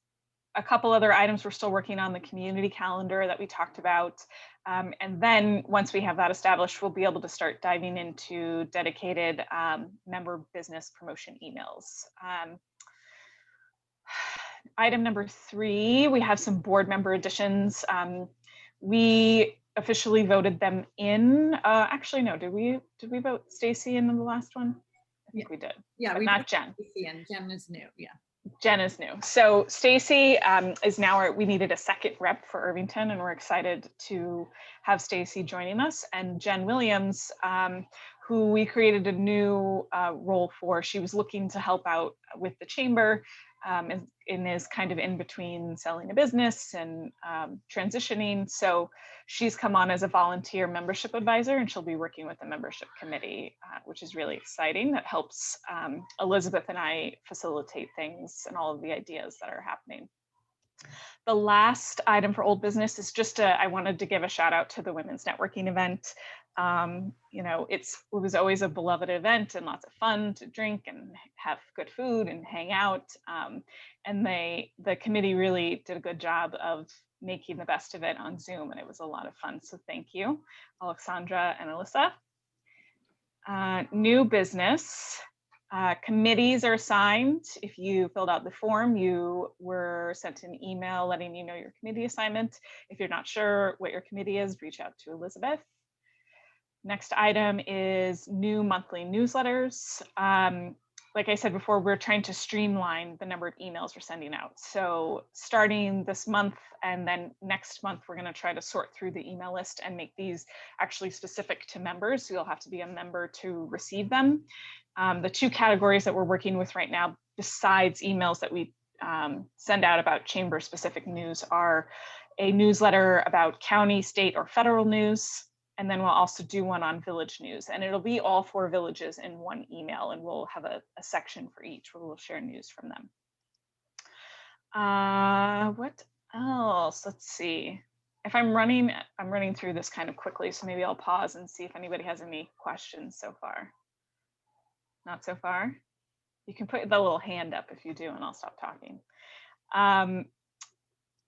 A couple other items we're still working on: the community calendar that we talked about. And then once we have that established, we'll be able to start diving into dedicated member business promotion emails. Item number 3, we have some board member additions. We officially voted them in. Actually, no, did we vote Stacy in the last one? I think we did. Yeah, but not Jen. And Jen is new. Yeah. Jen is new. So Stacy is now, we needed a second rep for Irvington, and we're excited to have Stacy joining us. And Jen Williams, who we created a new role for. She was looking to help out with the chamber and is kind of in between selling a business and transitioning. So she's come on as a volunteer membership advisor, and she'll be working with the membership committee, which is really exciting. That helps Elizabeth and I facilitate things and all of the ideas that are happening. The last item for old business is just I wanted to give a shout out to the women's networking event. You know, it was always a beloved event and lots of fun to drink and have good food and hang out. And the committee really did a good job of making the best of it on Zoom, and it was a lot of fun. So thank you, Alexandra and Alyssa. New business. Committees are assigned. If you filled out the form, you were sent an email letting you know your committee assignment. If you're not sure what your committee is, reach out to Elizabeth. Next item is new monthly newsletters. Like I said before, we're trying to streamline the number of emails we're sending out. So starting this month and then next month, we're going to try to sort through the email list and make these actually specific to members. So you'll have to be a member to receive them. The two categories that we're working with right now, besides emails that we send out about chamber specific news, are a newsletter about county, state, or federal news. And then we'll also do one on village news, and it'll be all 4 villages in one email, and we'll have a section for each where we'll share news from them. What else? Let's see. If I'm running through this kind of quickly, so maybe I'll pause and see if anybody has any questions so far. Not so far? You can put the little hand up if you do, and I'll stop talking.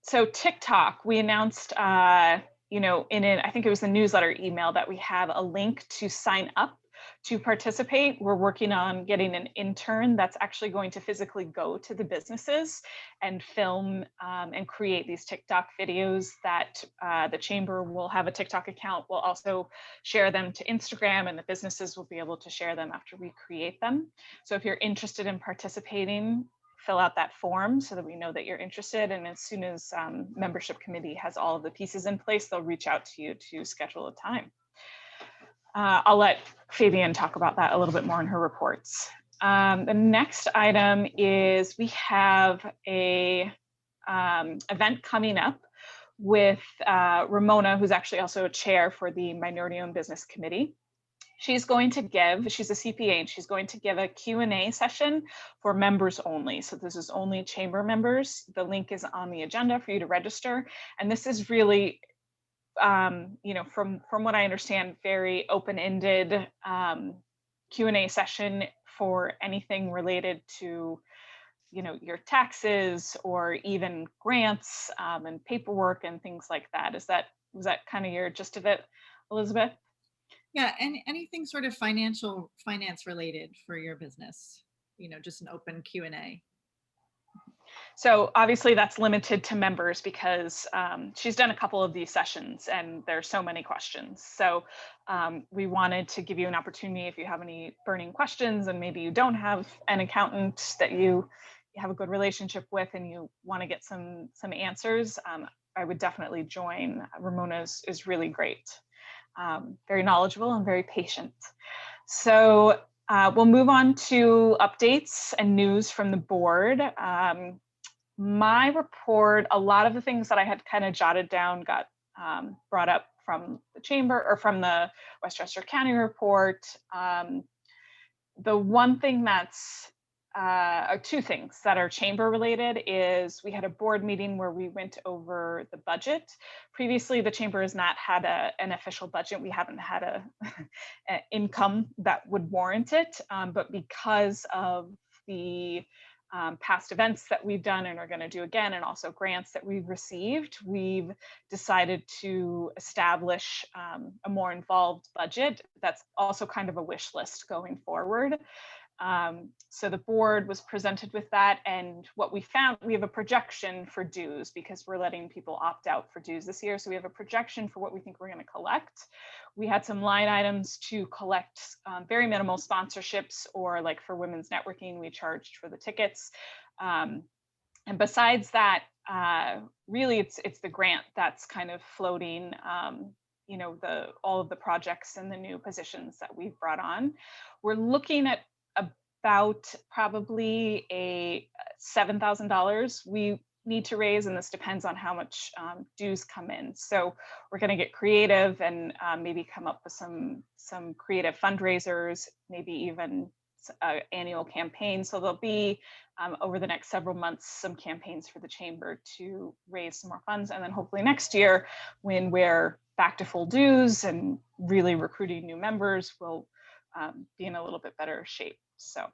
So TikTok, we announced, you know, I think it was the newsletter email that we have a link to sign up to participate. We're working on getting an intern that's actually going to physically go to the businesses and film and create these TikTok videos that the chamber will have a TikTok account. We'll also share them to Instagram, and the businesses will be able to share them after we create them. So if you're interested in participating, fill out that form so that we know that you're interested. And as soon as membership committee has all of the pieces in place, they'll reach out to you to schedule a time. I'll let Fabienne talk about that a little bit more in her reports. The next item is we have a event coming up with Ramona, who's actually also a chair for the Minority-Owned Business Committee. She's a CPA, and she's going to give a Q&A session for members only. So this is only chamber members. The link is on the agenda for you to register. And this is really, you know, from what I understand, very open-ended Q&A session for anything related to, you know, your taxes or even grants and paperwork and things like that. Was that kind of your gist of it, Elizabeth? Yeah, and anything sort of finance related for your business, you know, just an open Q&A. So obviously that's limited to members because she's done a couple of these sessions and there's so many questions. So we wanted to give you an opportunity if you have any burning questions and maybe you don't have an accountant that you have a good relationship with and you want to get some answers, I would definitely join. Ramona is really great. Very knowledgeable and very patient. So we'll move on to updates and news from the board. My report, a lot of the things that I had kind of jotted down got brought up from the chamber or from the Westchester County report. The one thing that's or two things that are chamber related is we had a board meeting where we went over the budget. Previously, the chamber has not had an official budget. We haven't had an income that would warrant it, but because of the past events that we've done and are going to do again, and also grants that we've received, we've decided to establish a more involved budget. That's also kind of a wish list going forward. So the board was presented with that, and what we found, we have a projection for dues because we're letting people opt out for dues this year. So we have a projection for what we think we're going to collect. We had some line items to collect very minimal sponsorships, or like for women's networking, we charged for the tickets. And besides that, really it's the grant that's kind of floating, you know, all of the projects and the new positions that we've brought on. We're looking at about probably a $7,000 we need to raise, and this depends on how much dues come in. So we're going to get creative and maybe come up with some creative fundraisers, maybe even annual campaigns. So there'll be over the next several months some campaigns for the chamber to raise some more funds, and then hopefully next year when we're back to full dues and really recruiting new members, we'll be in a little bit better shape. So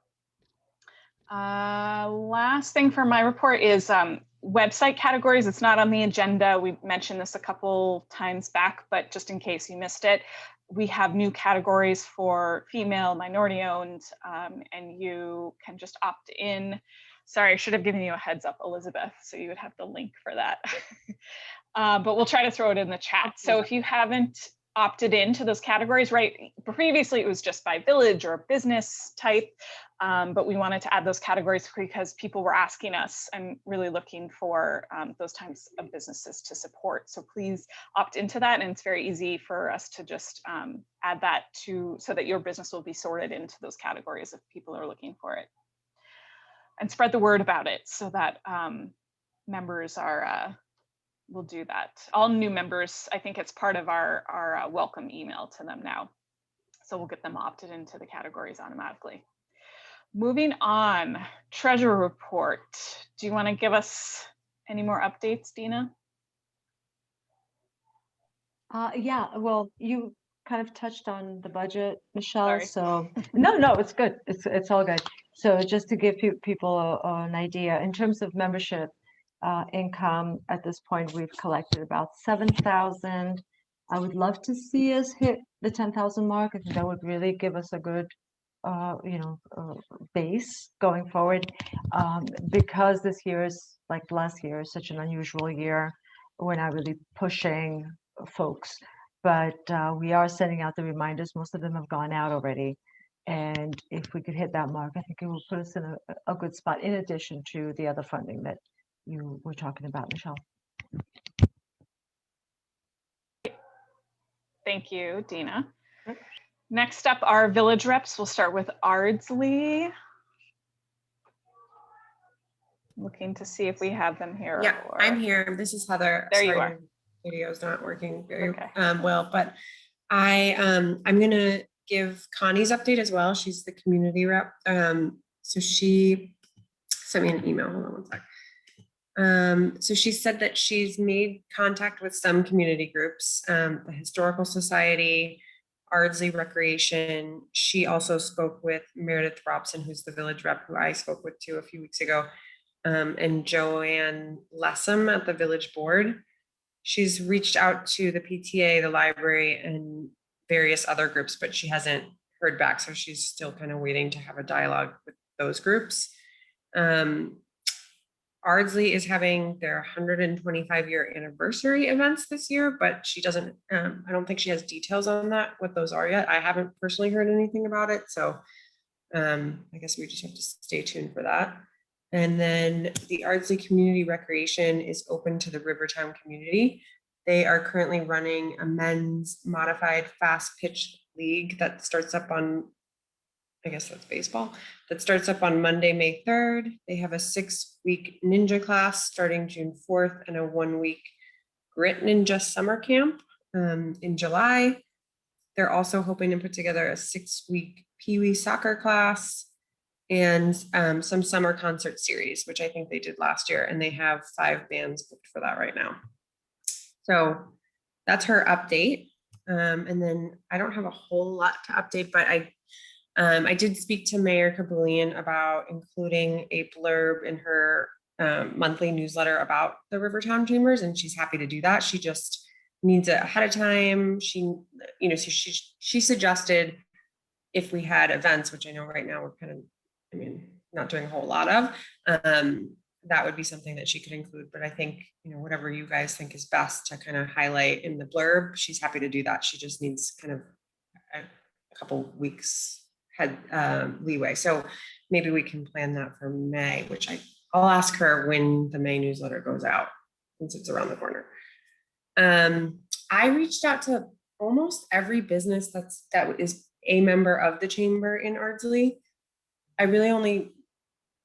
last thing for my report is website categories. It's not on the agenda. We mentioned this a couple times back, but just in case you missed it, we have new categories for female, minority owned, and you can just opt in. Sorry, I should have given you a heads up, Elizabeth, so you would have the link for that. But we'll try to throw it in the chat. So if you haven't opted into those categories, right? Previously, it was just by village or business type, but we wanted to add those categories because people were asking us and really looking for those types of businesses to support. So please opt into that, and it's very easy for us to just add that to so that your business will be sorted into those categories if people are looking for it. And spread the word about it so that members are will do that. All new members, I think it's part of our welcome email to them now. So we'll get them opted into the categories automatically. Moving on, treasurer report. Do you want to give us any more updates, Dina? Yeah, well, you kind of touched on the budget, Michelle. Sorry. So no, it's good. It's all good. So just to give people an idea, in terms of membership income, at this point, we've collected about 7,000. I would love to see us hit the 10,000 mark. I think that would really give us a good, base going forward. Because this year is like last year, is such an unusual year. We're not really pushing folks, but we are sending out the reminders. Most of them have gone out already. And if we could hit that mark, I think it will put us in a good spot, in addition to the other funding that you were talking about, Michelle. Thank you, Dina. Next up, our village reps. We'll start with Ardsley. Looking to see if we have them here. Yeah, I'm here. This is Heather. There you Sorry, are. my video's not working very Okay. well, but I'm gonna give Connie's update as well. She's the community rep. So she sent me an email. Hold on one sec. So she said that she's made contact with some community groups, the Historical Society, Ardsley Recreation. She also spoke with Meredith Robson, who's the village rep, who I spoke with too a few weeks ago, and Joanne Lessam at the village board. She's reached out to the PTA, the library, and various other groups, but she hasn't heard back. So she's still kind of waiting to have a dialogue with those groups. Ardsley is having their 125-year anniversary events this year, but she doesn't, I don't think she has details on that, what those are yet. I haven't personally heard anything about it. So I guess we just have to stay tuned for that. And then the Ardsley Community Recreation is open to the Rivertown community. They are currently running a men's modified fast pitch league that starts up on, I guess that's baseball, that starts up on Monday, May 3rd. They have a 6-week ninja class starting June 4th and a 1-week grit ninja summer camp in July. They're also hoping to put together a 6-week Pee-wee soccer class and some summer concert series, which I think they did last year, and they have 5 bands booked for that right now. So that's her update. And then I don't have a whole lot to update, but I did speak to Mayor Kabulian about including a blurb in her monthly newsletter about the Rivertown Chambers, and she's happy to do that. She just needs it ahead of time. She suggested if we had events, which I know right now we're kind of, not doing a whole lot of, that would be something that she could include. But I think, whatever you guys think is best to kind of highlight in the blurb, she's happy to do that. She just needs kind of a couple weeks leeway. So maybe we can plan that for May, which I'll ask her when the May newsletter goes out, since it's around the corner. I reached out to almost every business that is a member of the chamber in Ardsley. I really only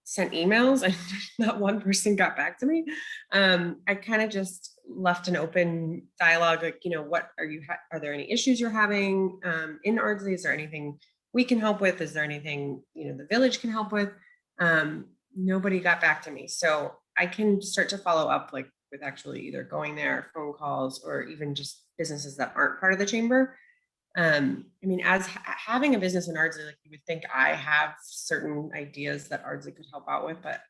sent emails and not one person got back to me. I kind of just left an open dialogue, like, what are there any issues you're having in Ardsley? Is there anything we can help with? Is there anything, the village can help with? Nobody got back to me. So I can start to follow up like with actually either going there, phone calls, or even just businesses that aren't part of the chamber. I mean, as having a business in Ardsley, like you would think I have certain ideas that Ardsley could help out with, but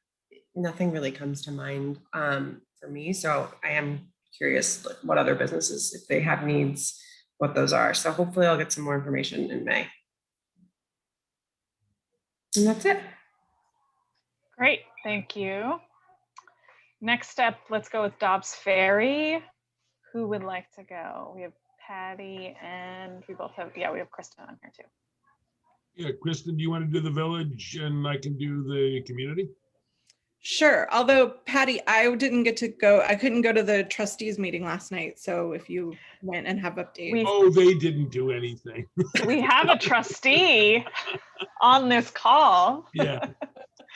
nothing really comes to mind for me. So I am curious what other businesses, if they have needs, what those are. So hopefully I'll get some more information in May. And that's it. Great, thank you. Next up, let's go with Dobbs Ferry. Who would like to go? We have Patty and we both have, we have Kristen on here too. Yeah, Kristen, do you want to do the village and I can do the community? Sure. Although Patty, I didn't get to go. I couldn't go to the trustees meeting last night. So if you went and have updates. Oh, they didn't do anything. We have a trustee on this call. Yeah.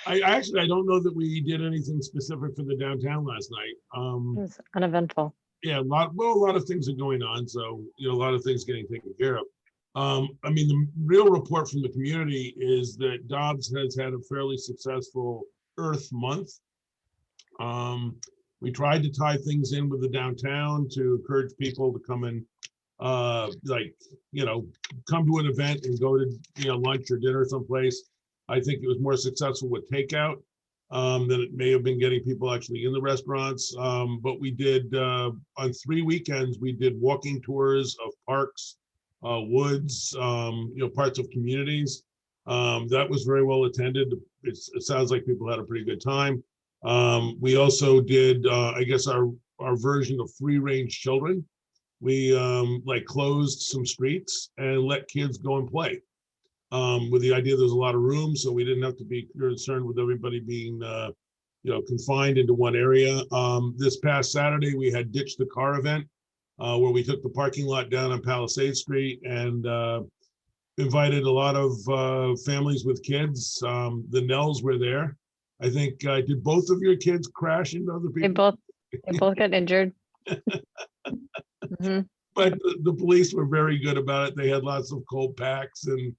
I don't know that we did anything specific for the downtown last night. It was uneventful. Yeah, a lot of things are going on. So, a lot of things getting taken care of. I mean, the real report from the community is that Dobbs has had a fairly successful Earth Month. We tried to tie things in with the downtown to encourage people to come and come to an event and go to lunch or dinner someplace. I think it was more successful with takeout than it may have been getting people actually in the restaurants. But we did on 3 weekends, we did walking tours of parks, woods, parts of communities. That was very well attended. It sounds like people had a pretty good time. We also did, I guess, our version of free range children. We closed some streets and let kids go and play with the idea there's a lot of room, so we didn't have to be concerned with everybody being confined into one area. This past Saturday, we had Ditch the Car event where we took the parking lot down on Palisade Street and invited a lot of families with kids. The Nells were there. I think, did both of your kids crash into other people? They both got injured. But the police were very good about it. They had lots of cold packs and,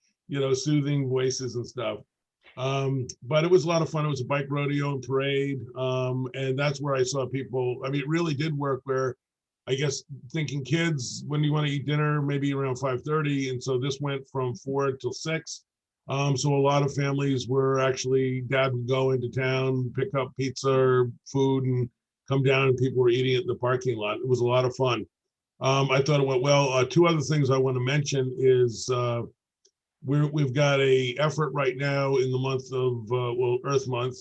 soothing voices and stuff. But it was a lot of fun. It was a bike rodeo and parade. And that's where I saw people, I mean, it really did work where I guess thinking kids, when do you want to eat dinner? Maybe around 5:30. And so this went from 4 till 6. So a lot of families were actually, dad would go into town, pick up pizza or food and come down and people were eating it in the parking lot. It was a lot of fun. I thought it went well. 2 other things I want to mention is we've got a effort right now in the month of, Earth Month.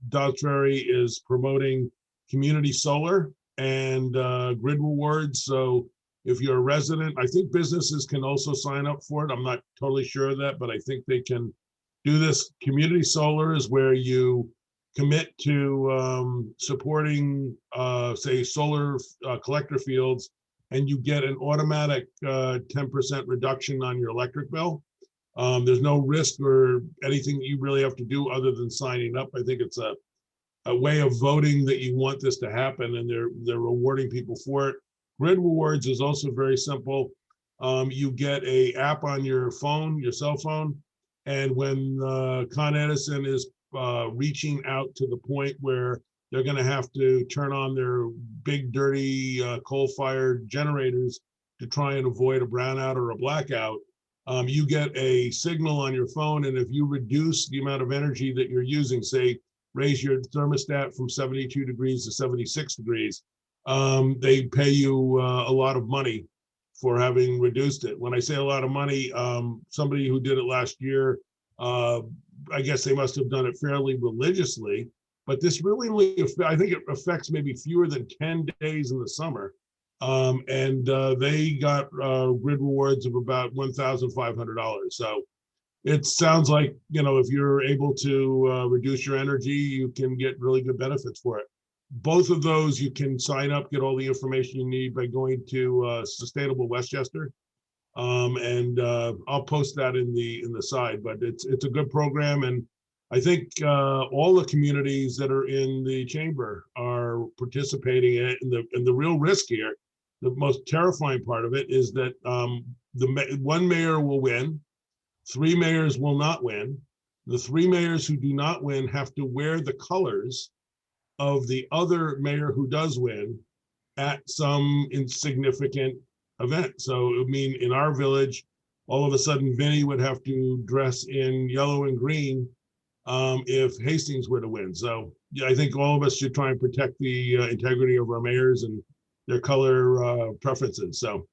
Dobbs Ferry is promoting community solar and grid rewards. So if you're a resident, I think businesses can also sign up for it. I'm not totally sure of that, but I think they can do this. Community solar is where you commit to supporting, say, solar collector fields, and you get an automatic 10% reduction on your electric bill. There's no risk or anything that you really have to do other than signing up. I think it's a way of voting that you want this to happen, and they're rewarding people for it. Grid rewards is also very simple. You get a app on your phone, your cell phone, and when Con Edison is reaching out to the point where they're going to have to turn on their big, dirty coal-fired generators to try and avoid a brownout or a blackout, you get a signal on your phone, and if you reduce the amount of energy that you're using, say, raise your thermostat from 72 degrees to 76 degrees, they pay you a lot of money for having reduced it. When I say a lot of money, somebody who did it last year, I guess they must have done it fairly religiously, but this really only, I think it affects maybe fewer than 10 days in the summer. And they got grid rewards of about $1,500. So it sounds like, if you're able to reduce your energy, you can get really good benefits for it. Both of those, you can sign up, get all the information you need by going to Sustainable Westchester. And I'll post that in the side, but it's a good program. And I think all the communities that are in the chamber are participating in it. And the real risk here, the most terrifying part of it is that one mayor will win, 3 mayors will not win. The 3 mayors who do not win have to wear the colors of the other mayor who does win at some insignificant event. So, I mean, in our village, all of a sudden Vinny would have to dress in yellow and green if Hastings were to win. So yeah, I think all of us should try and protect the integrity of our mayors and their color preferences. So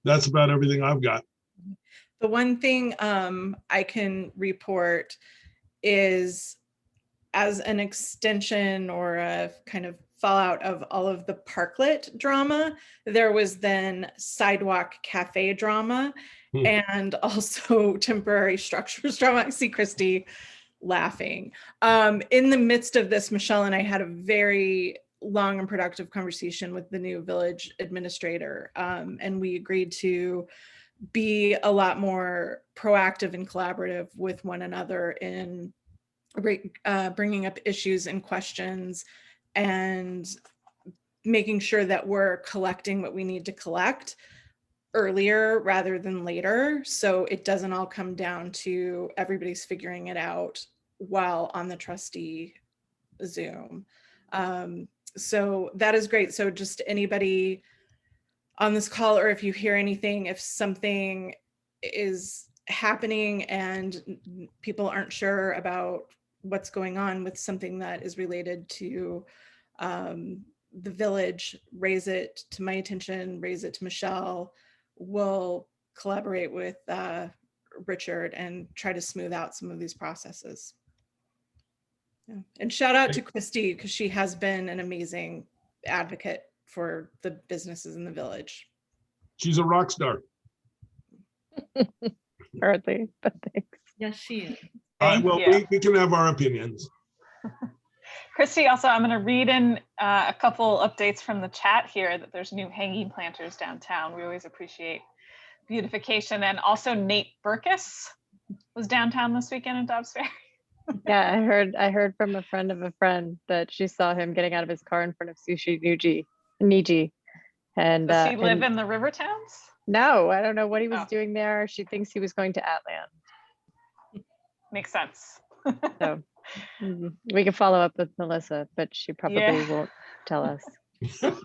that's about everything I've got. The one thing I can report is, as an extension or a kind of fallout of all of the parklet drama, there was then sidewalk cafe drama and also temporary structures drama. I see Christy laughing. In the midst of this, Michelle and I had a very long and productive conversation with the new village administrator, and we agreed to be a lot more proactive and collaborative with one another in bringing up issues and questions and making sure that we're collecting what we need to collect earlier rather than later, so it doesn't all come down to everybody's figuring it out while on the trustee Zoom. So that is great. So just anybody on this call, or if you hear anything, if something is happening and people aren't sure about what's going on with something that is related to the village, raise it to my attention, raise it to Michelle. We'll collaborate with Richard and try to smooth out some of these processes. Yeah. And shout out to Christy, because she has been an amazing advocate for the businesses in the village. She's a rock star. Hardly, but thanks. Yes, she is. Well, we can have our opinions. Christy, also, I'm going to read in a couple updates from the chat here that there's new hanging planters downtown. We always appreciate beautification. And also Nate Burkus was downtown this weekend in Dobbs Ferry. Yeah, I heard from a friend of a friend that she saw him getting out of his car in front of Sushi Niji. And does he live in the Rivertowns? No, I don't know what he was doing there. She thinks he was going to Atlan. Makes sense. So we can follow up with Melissa, but she probably won't tell us. So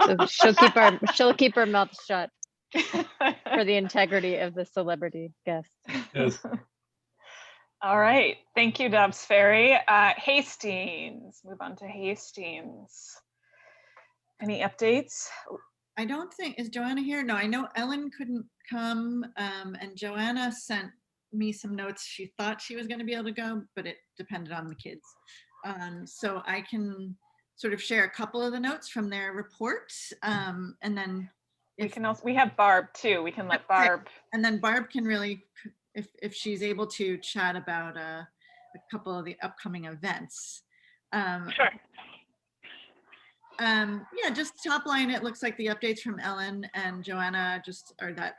she'll keep her mouth shut for the integrity of the celebrity guest. Yes. All right. Thank you, Dobbs Ferry. Hastings. Move on to Hastings. Any updates? I don't think, is Joanna here? No, I know Ellen couldn't come, and Joanna sent me some notes. She thought she was going to be able to go, but it depended on the kids. So I can sort of share a couple of the notes from their report, and then we have Barb too. We can let Barb. And then Barb can really, if she's able to, chat about a couple of the upcoming events. Sure. Yeah, just top line, it looks like the updates from Ellen and Joanna just are that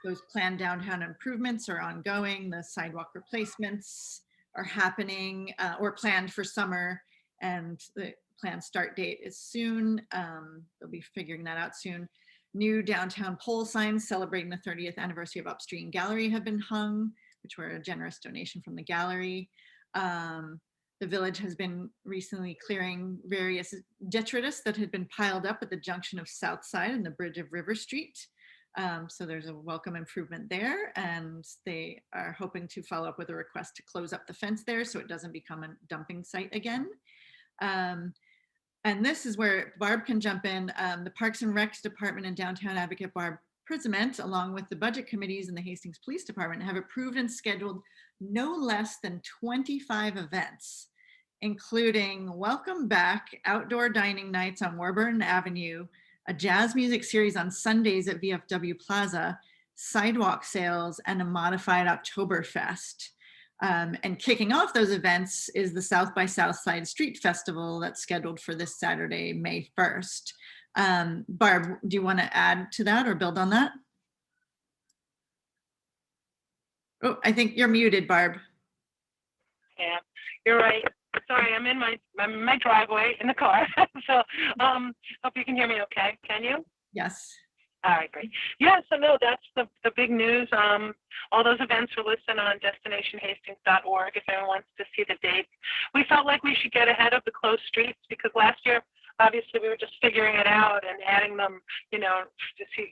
those planned downtown improvements are ongoing. The sidewalk replacements are happening or planned for summer, and the planned start date is soon. They'll be figuring that out soon. New downtown pole signs celebrating the 30th anniversary of Upstream Gallery have been hung, which were a generous donation from the gallery. The village has been recently clearing various detritus that had been piled up at the junction of South Side and the bridge of River Street. So there's a welcome improvement there, and they are hoping to follow up with a request to close up the fence there so it doesn't become a dumping site again. And this is where Barb can jump in. The Parks and Recs Department and Downtown Advocate Barb Prisament, along with the budget committees and the Hastings Police Department, have approved and scheduled no less than 25 events, including Welcome Back outdoor dining nights on Warburton Avenue, a jazz music series on Sundays at VFW Plaza, sidewalk sales, and a modified Oktoberfest. And kicking off those events is the South by Southside Street Festival that's scheduled for this Saturday, May 1st. Barb, do you want to add to that or build on that? Oh, I think you're muted, Barb. Yeah, you're right. Sorry, I'm in my driveway in the car. So hope you can hear me okay. Can you? Yes. All right, great. Yeah, so no, that's the big news. All those events are listed on destinationhastings.org if anyone wants to see the dates. We felt like we should get ahead of the closed streets because last year obviously we were just figuring it out and adding them, to see,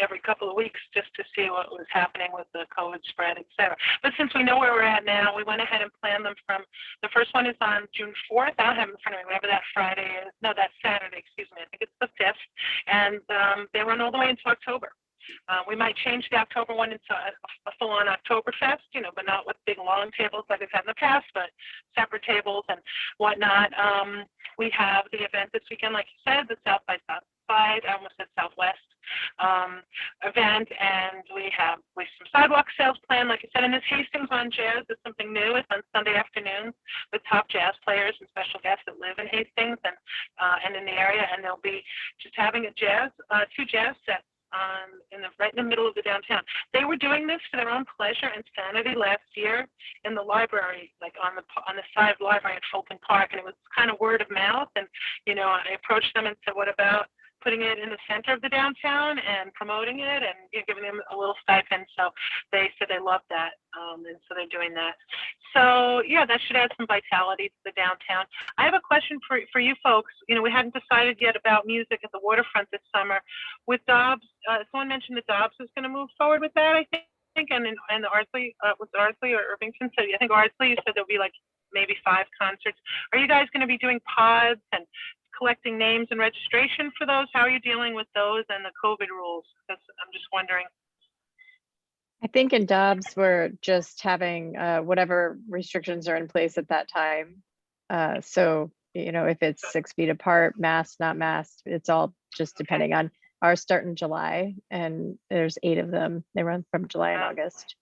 every couple of weeks just to see what was happening with the COVID spread, et cetera. But since we know where we're at now, we went ahead and planned them from, the first one is on June 4th. I don't have it in front of me, whatever that Friday is. No, that's Saturday, excuse me. I think it's the 5th. And they run all the way into October. We might change the October one into a full-on Oktoberfest, but not with big long tables like we've had in the past, but separate tables and whatnot. We have the event this weekend, like you said, the South by Southside, I almost said Southwest event, and we have some sidewalk sales planned, like I said, and this Hastings on Jazz is something new. It's on Sunday afternoons with top jazz players and special guests that live in Hastings and in the area, and they'll be just having two jazz sets right in the middle of the downtown. They were doing this for their own pleasure and sanity last year in the library, like on the side of the library at Fulton Park, and it was kind of word of mouth. And I approached them and said, "What about putting it in the center of the downtown and promoting it and giving them a little stipend?" So they said they loved that, and so they're doing that. So yeah, that should add some vitality to the downtown. I have a question for you folks. We hadn't decided yet about music at the waterfront this summer. With Dobbs, someone mentioned that Dobbs is going to move forward with that, I think, and the Ardsley, was it Ardsley or Irvington? So I think Ardsley, you said there'll be like maybe 5 concerts. Are you guys going to be doing pods and collecting names and registration for those? How are you dealing with those and the COVID rules? Because I'm just wondering. I think in Dobbs, we're just having whatever restrictions are in place at that time. So, if it's 6 feet apart, masked, not masked, it's all just depending on. Ours start in July, and there's 8 of them. They run from July and August.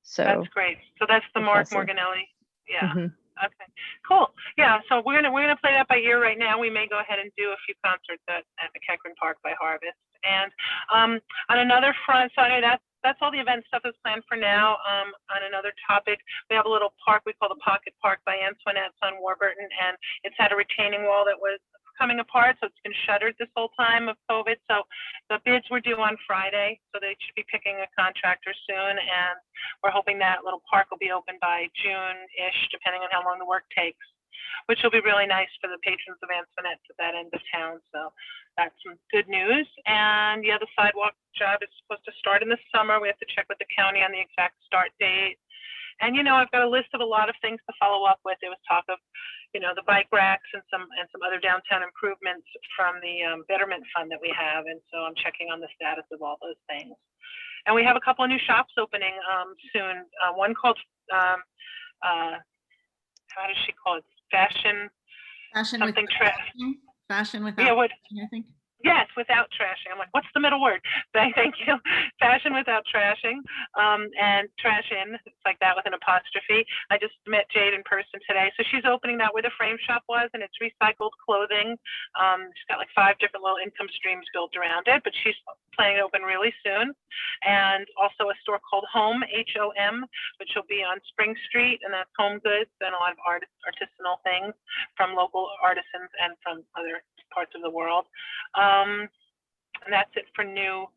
So that's great. So that's the Mark Morganelli. Yeah. Okay, cool. Yeah, so we're gonna play that by ear right now. We may go ahead and do a few concerts at McEachran Park by Harvest. And on another front, so I know that's all the event stuff is planned for now. On another topic, we have a little park we call the Pocket Park by Antoinette's on Warburton, and it's had a retaining wall that was coming apart, so it's been shuttered this whole time of COVID. So the bids were due on Friday, so they should be picking a contractor soon, and we're hoping that little park will be open by June-ish, depending on how long the work takes, which will be really nice for the patrons of Antoinette's at that end of town. So that's some good news. And yeah, the sidewalk job is supposed to start in the summer. We have to check with the county on the exact start date. And I've got a list of a lot of things to follow up with. There was talk of, the bike racks and some other downtown improvements from the Betterment Fund that we have. And so I'm checking on the status of all those things. And we have a couple of new shops opening soon. One called, how does she call it? Fashion something trash. Fashion without, yeah, I think. Yes, without trashing. I'm like, what's the middle word? Thank you. Fashion without trashing, and trash in. It's like that with an apostrophe. I just met Jade in person today. So she's opening that where the frame shop was, and it's recycled clothing. She's got like 5 different little income streams built around it, but she's planning to open really soon. And also a store called Home, H-O-M, which will be on Spring Street, and that's home goods and a lot of artisanal things from local artisans and from other parts of the world. And that's it for new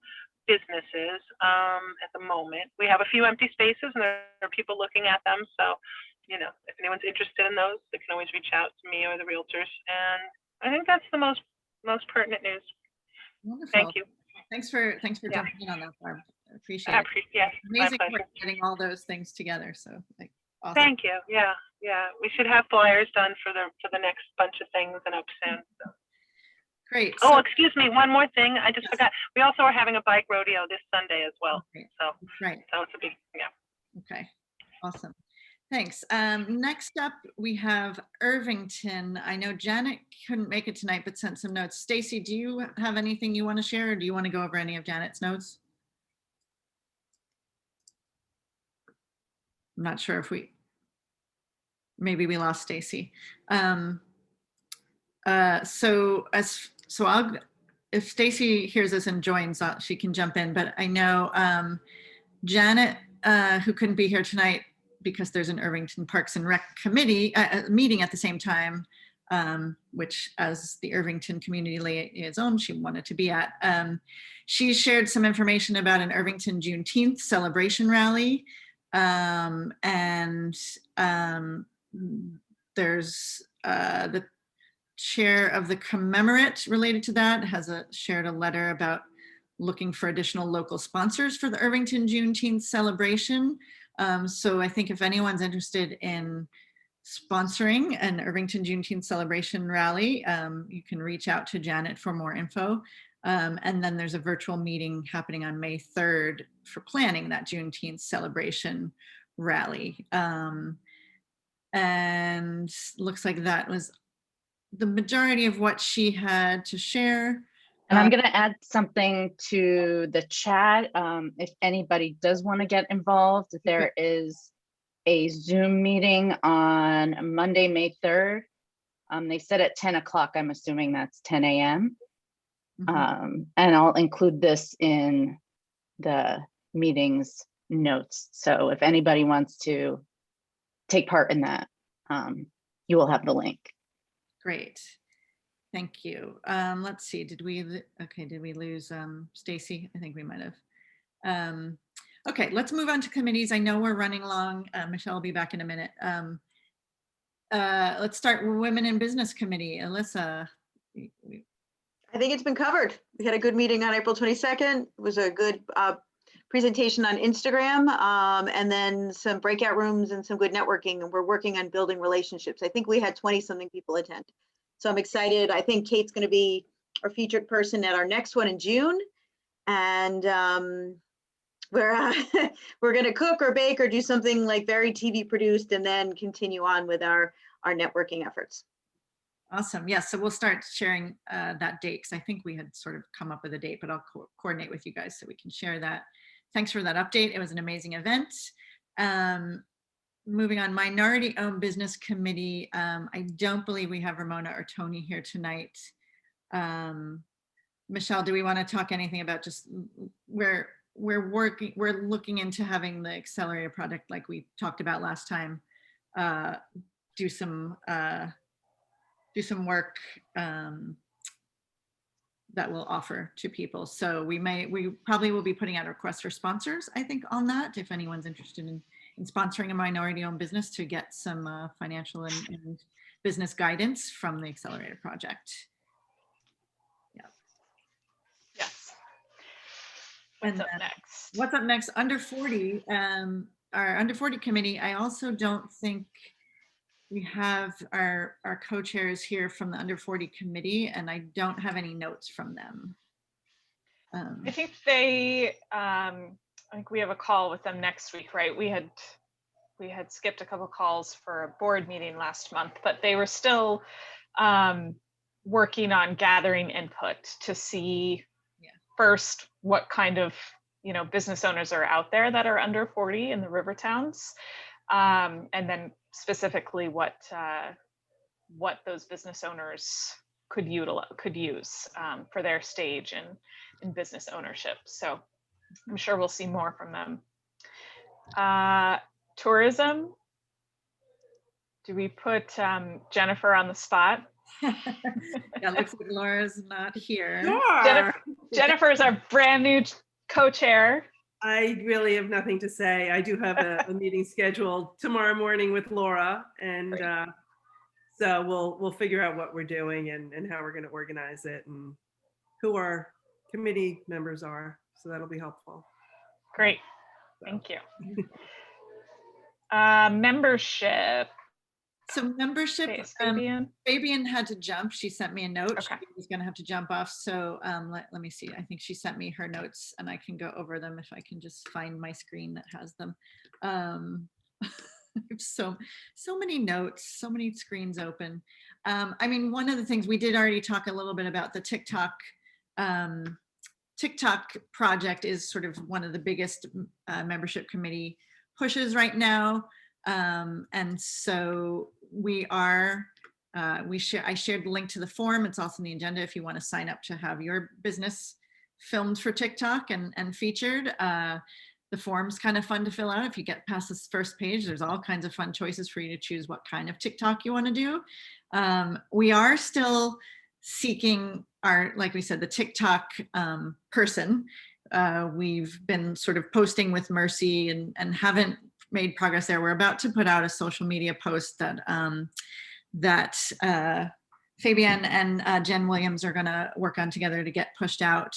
businesses at the moment. We have a few empty spaces, and there are people looking at them. So, if anyone's interested in those, they can always reach out to me or the realtors. And I think that's the most pertinent news. Wonderful. Thank you. Thanks for jumping in on that, Barb. I appreciate it. Yes, amazing work getting all those things together. So, awesome. Thank you. Yeah. We should have flyers done for the next bunch of things and up soon. So. Great. Oh, excuse me. One more thing. I just forgot. We also are having a bike rodeo this Sunday as well. Okay. So, right. So it's a big, Okay. Awesome. Thanks. Next up, we have Irvington. I know Janet couldn't make it tonight, but sent some notes. Stacy, do you have anything you want to share, or do you want to go over any of Janet's notes? I'm not sure if maybe we lost Stacy. If Stacy hears us and joins, she can jump in. But I know Janet, who couldn't be here tonight because there's an Irvington Parks and Rec Committee meeting at the same time, which as the Irvington Community Liaison, she wanted to be at. She shared some information about an Irvington Juneteenth celebration rally. There's the chair of the commemorate related to that has shared a letter about looking for additional local sponsors for the Irvington Juneteenth celebration. So I think if anyone's interested in sponsoring an Irvington Juneteenth celebration rally, you can reach out to Janet for more info. And then there's a virtual meeting happening on May 3rd for planning that Juneteenth celebration rally. And looks like that was the majority of what she had to share. And I'm going to add something to the chat. If anybody does want to get involved, there is a Zoom meeting on Monday, May 3rd. They said at 10 o'clock. I'm assuming that's 10 a.m. And I'll include this in the meeting's notes. So if anybody wants to take part in that, you will have the link. Great. Thank you. Let's see, did we lose Stacy? I think we might have. Okay, let's move on to committees. I know we're running long. Michelle will be back in a minute. Let's start with Women in Business Committee. Alyssa. I think it's been covered. We had a good meeting on April 22nd. It was a good presentation on Instagram, and then some breakout rooms and some good networking. And we're working on building relationships. I think we had 20-something people attend. So I'm excited. I think Kate's going to be our featured person at our next one in June. And we're going to cook or bake or do something like very TV produced and then continue on with our networking efforts. Awesome. Yes. So we'll start sharing that date because I think we had sort of come up with a date, but I'll coordinate with you guys so we can share that. Thanks for that update. It was an amazing event. Moving on, Minority Owned Business Committee. I don't believe we have Ramona or Tony here tonight. Michelle, do we want to talk anything about just we're looking into having the accelerator project like we talked about last time, do some work that we'll offer to people. So we probably will be putting out a request for sponsors, I think, on that, if anyone's interested in sponsoring a minority owned business to get some financial and business guidance from the accelerator project. Yeah. Yes. What's up next? What's up next? Under 40, our under 40 committee. I also don't think we have our co-chairs here from the under 40 committee, and I don't have any notes from them. I think I think we have a call with them next week, right? We had skipped a couple calls for a board meeting last month, but they were still working on gathering input to see first what kind of business owners are out there that are under 40 in the Rivertowns, and then specifically what those business owners could use for their stage in business ownership. So I'm sure we'll see more from them. Tourism. Do we put Jennifer on the spot? Yeah, looks like Laura's not here. Sure. Jennifer is our brand new co-chair. I really have nothing to say. I do have a meeting scheduled tomorrow morning with Laura, and so we'll figure out what we're doing and how we're going to organize it and who our committee members are. So that'll be helpful. Great, thank you. Membership. So membership, Fabian had to jump. She sent me a note. Okay. She was going to have to jump off. So let me see. I think she sent me her notes and I can go over them if I can just find my screen that has them. So many notes, so many screens open. I mean, one of the things we did already talk a little bit about the TikTok project is sort of one of the biggest membership committee pushes right now. And so I shared the link to the form. It's also in the agenda if you want to sign up to have your business filmed for TikTok and featured. The form's kind of fun to fill out. If you get past this first page, there's all kinds of fun choices for you to choose what kind of TikTok you want to do. We are still seeking like we said, the TikTok person. We've been sort of posting with Mercy and haven't made progress there. We're about to put out a social media post that Fabienne and Jen Williams are gonna work on together to get pushed out.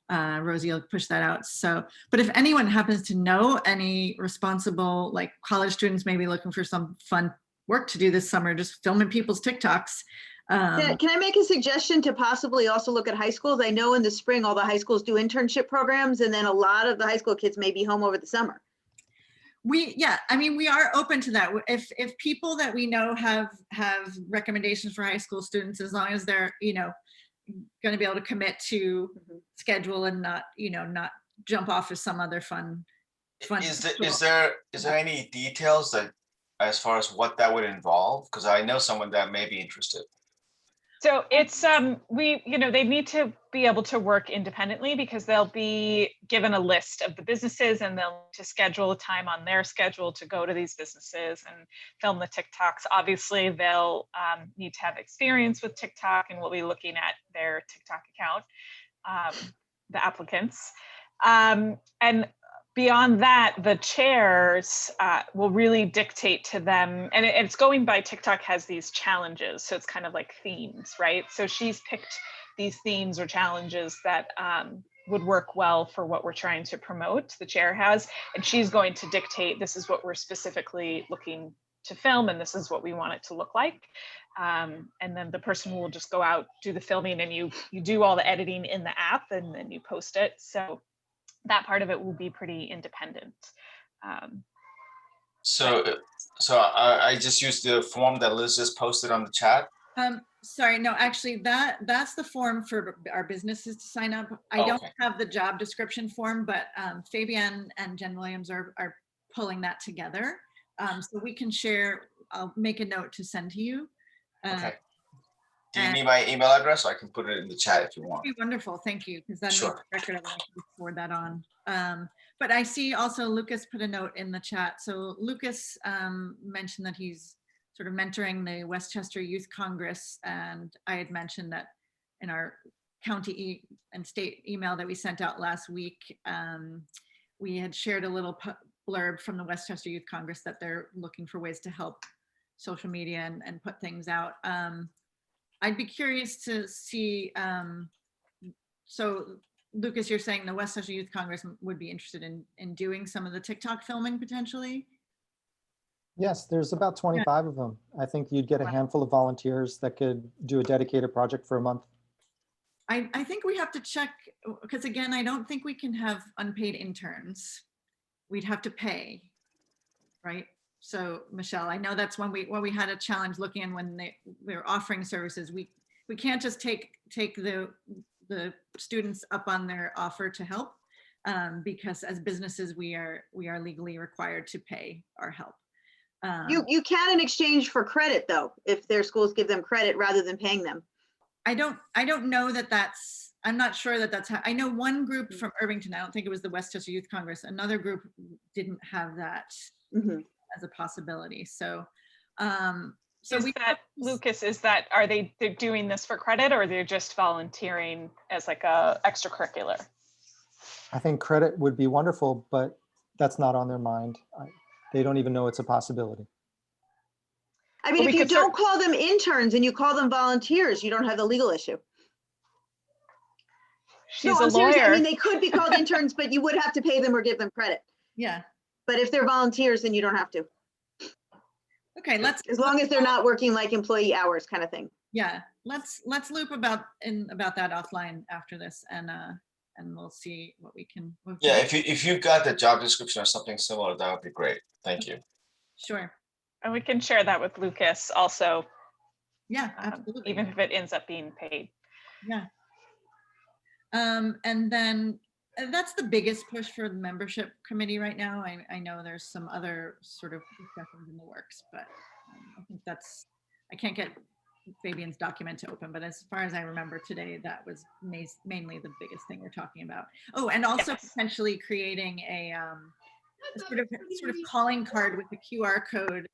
Rosie will push that out. So, but if anyone happens to know any responsible, like college students maybe looking for some fun work to do this summer, just filming people's TikToks. Can I make a suggestion to possibly also look at high schools? I know in the spring, all the high schools do internship programs, and then a lot of the high school kids may be home over the summer. Yeah, I mean, we are open to that. If people that we know have recommendations for high school students, as long as they're, going to be able to commit to schedule and not jump off of some other fun. Is there any details that as far as what that would involve? Because I know someone that may be interested. So it's they need to be able to work independently because they'll be given a list of the businesses and they'll to schedule a time on their schedule to go to these businesses and film the TikToks. Obviously, they'll need to have experience with TikTok, and we'll be looking at their TikTok account, the applicants. And beyond that, the chairs will really dictate to them, and it's going by TikTok has these challenges, so it's kind of like themes, right? So she's picked these themes or challenges that would work well for what we're trying to promote, the chair has, and she's going to dictate, this is what we're specifically looking to film, and this is what we want it to look like. And then the person will just go out, do the filming, and you do all the editing in the app, and then you post it. So that part of it will be pretty independent. So I just used the form that Liz just posted on the chat. Sorry, no, actually that's the form for our businesses to sign up. I don't have the job description form, but Fabienne and Jen Williams are pulling that together. So we can share, I'll make a note to send to you. Okay. Do you need my email address? So I can put it in the chat if you want. That'd be wonderful, thank you, because then Sure. the record of it, I can forward that on. But I see also Lucas put a note in the chat. So Lucas mentioned that he's sort of mentoring the Westchester Youth Congress, and I had mentioned that in our county and state email that we sent out last week, we had shared a little blurb from the Westchester Youth Congress that they're looking for ways to help social media and put things out. I'd be curious to see, so Lucas, you're saying the Westchester Youth Congress would be interested in doing some of the TikTok filming potentially? Yes, there's about 25 of them. I think you'd get a handful of volunteers that could do a dedicated project for a month. I think we have to check, because again, I don't think we can have unpaid interns. We'd have to pay, right? So Michelle, I know that's when we had a challenge looking in when they were offering services. We can't just take the students up on their offer to help, because as businesses we are legally required to pay our help. You can in exchange for credit though, if their schools give them credit rather than paying them. I don't know that that's, I'm not sure that that's how, I know one group from Irvington, I don't think it was the Westchester Youth Congress, another group didn't have that as a possibility. So, Lucas, are they doing this for credit, or they're just volunteering as like a extracurricular? I think credit would be wonderful, but that's not on their mind. They don't even know it's a possibility. I mean, if you don't call them interns and you call them volunteers, you don't have the legal issue. She's a lawyer. Serious. I mean, they could be called interns, but you would have to pay them or give them credit. Yeah. But if they're volunteers, then you don't have to. Okay, as long as they're not working like employee hours kind of thing. Yeah, let's loop about that offline after this, and we'll see what we can. Yeah, if you've got the job description or something similar, that would be great. Thank you. Sure. And we can share that with Lucas also. Yeah, absolutely. Even if it ends up being paid. Yeah. And then that's the biggest push for the membership committee right now. I know there's some other sort of discussions in the works, but I think I can't get Fabian's document to open, but as far as I remember today, that was mainly the biggest thing we're talking about. Oh, and also potentially creating a sort of calling card with a QR code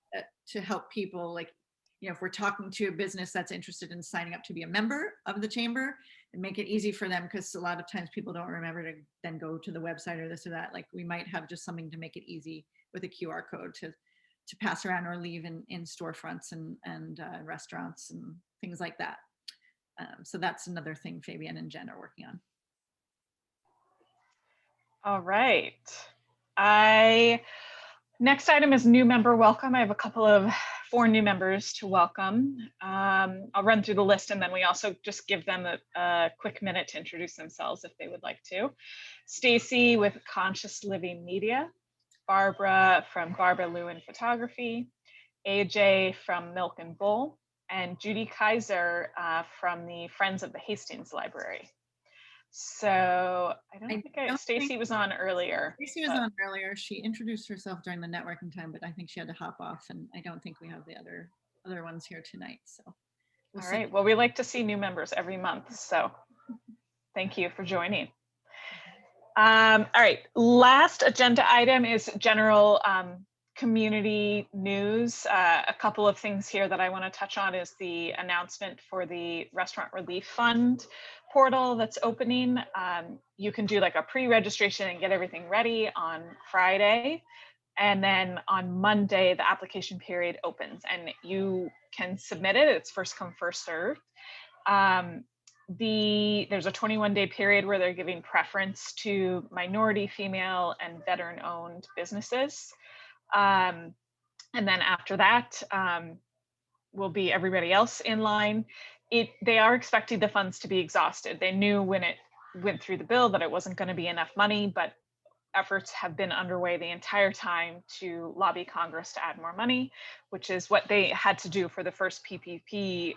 to help people, like, if we're talking to a business that's interested in signing up to be a member of the chamber, and make it easy for them, because a lot of times people don't remember to then go to the website or this or that. Like, we might have just something to make it easy with a QR code to pass around or leave in storefronts and restaurants and things like that. So that's another thing Fabian and Jen are working on. All right. Next item is new member welcome. I have a couple of 4 new members to welcome. I'll run through the list and then we also just give them a quick minute to introduce themselves if they would like to. Stacy with Conscious Living Media, Barbara from Barbara Lewin Photography, AJ from Milk and Bull, and Judy Kaiser from the Friends of the Hastings Library. So I don't think Stacy was on earlier. Stacy was on earlier. She introduced herself during the networking time, but I think she had to hop off, and I don't think we have the other ones here tonight. So all right. Well, we like to see new members every month, so thank you for joining. All right. Last agenda item is general community news. A couple of things here that I want to touch on is the announcement for the Restaurant Relief Fund portal that's opening. You can do like a pre-registration and get everything ready on Friday. And then on Monday, the application period opens and you can submit it. It's first come, first served. There's a 21-day period where they're giving preference to minority, female, and veteran-owned businesses. And then after that, will be everybody else in line. They are expecting the funds to be exhausted. They knew when it went through the bill that it wasn't going to be enough money, but efforts have been underway the entire time to lobby Congress to add more money, which is what they had to do for the first PPP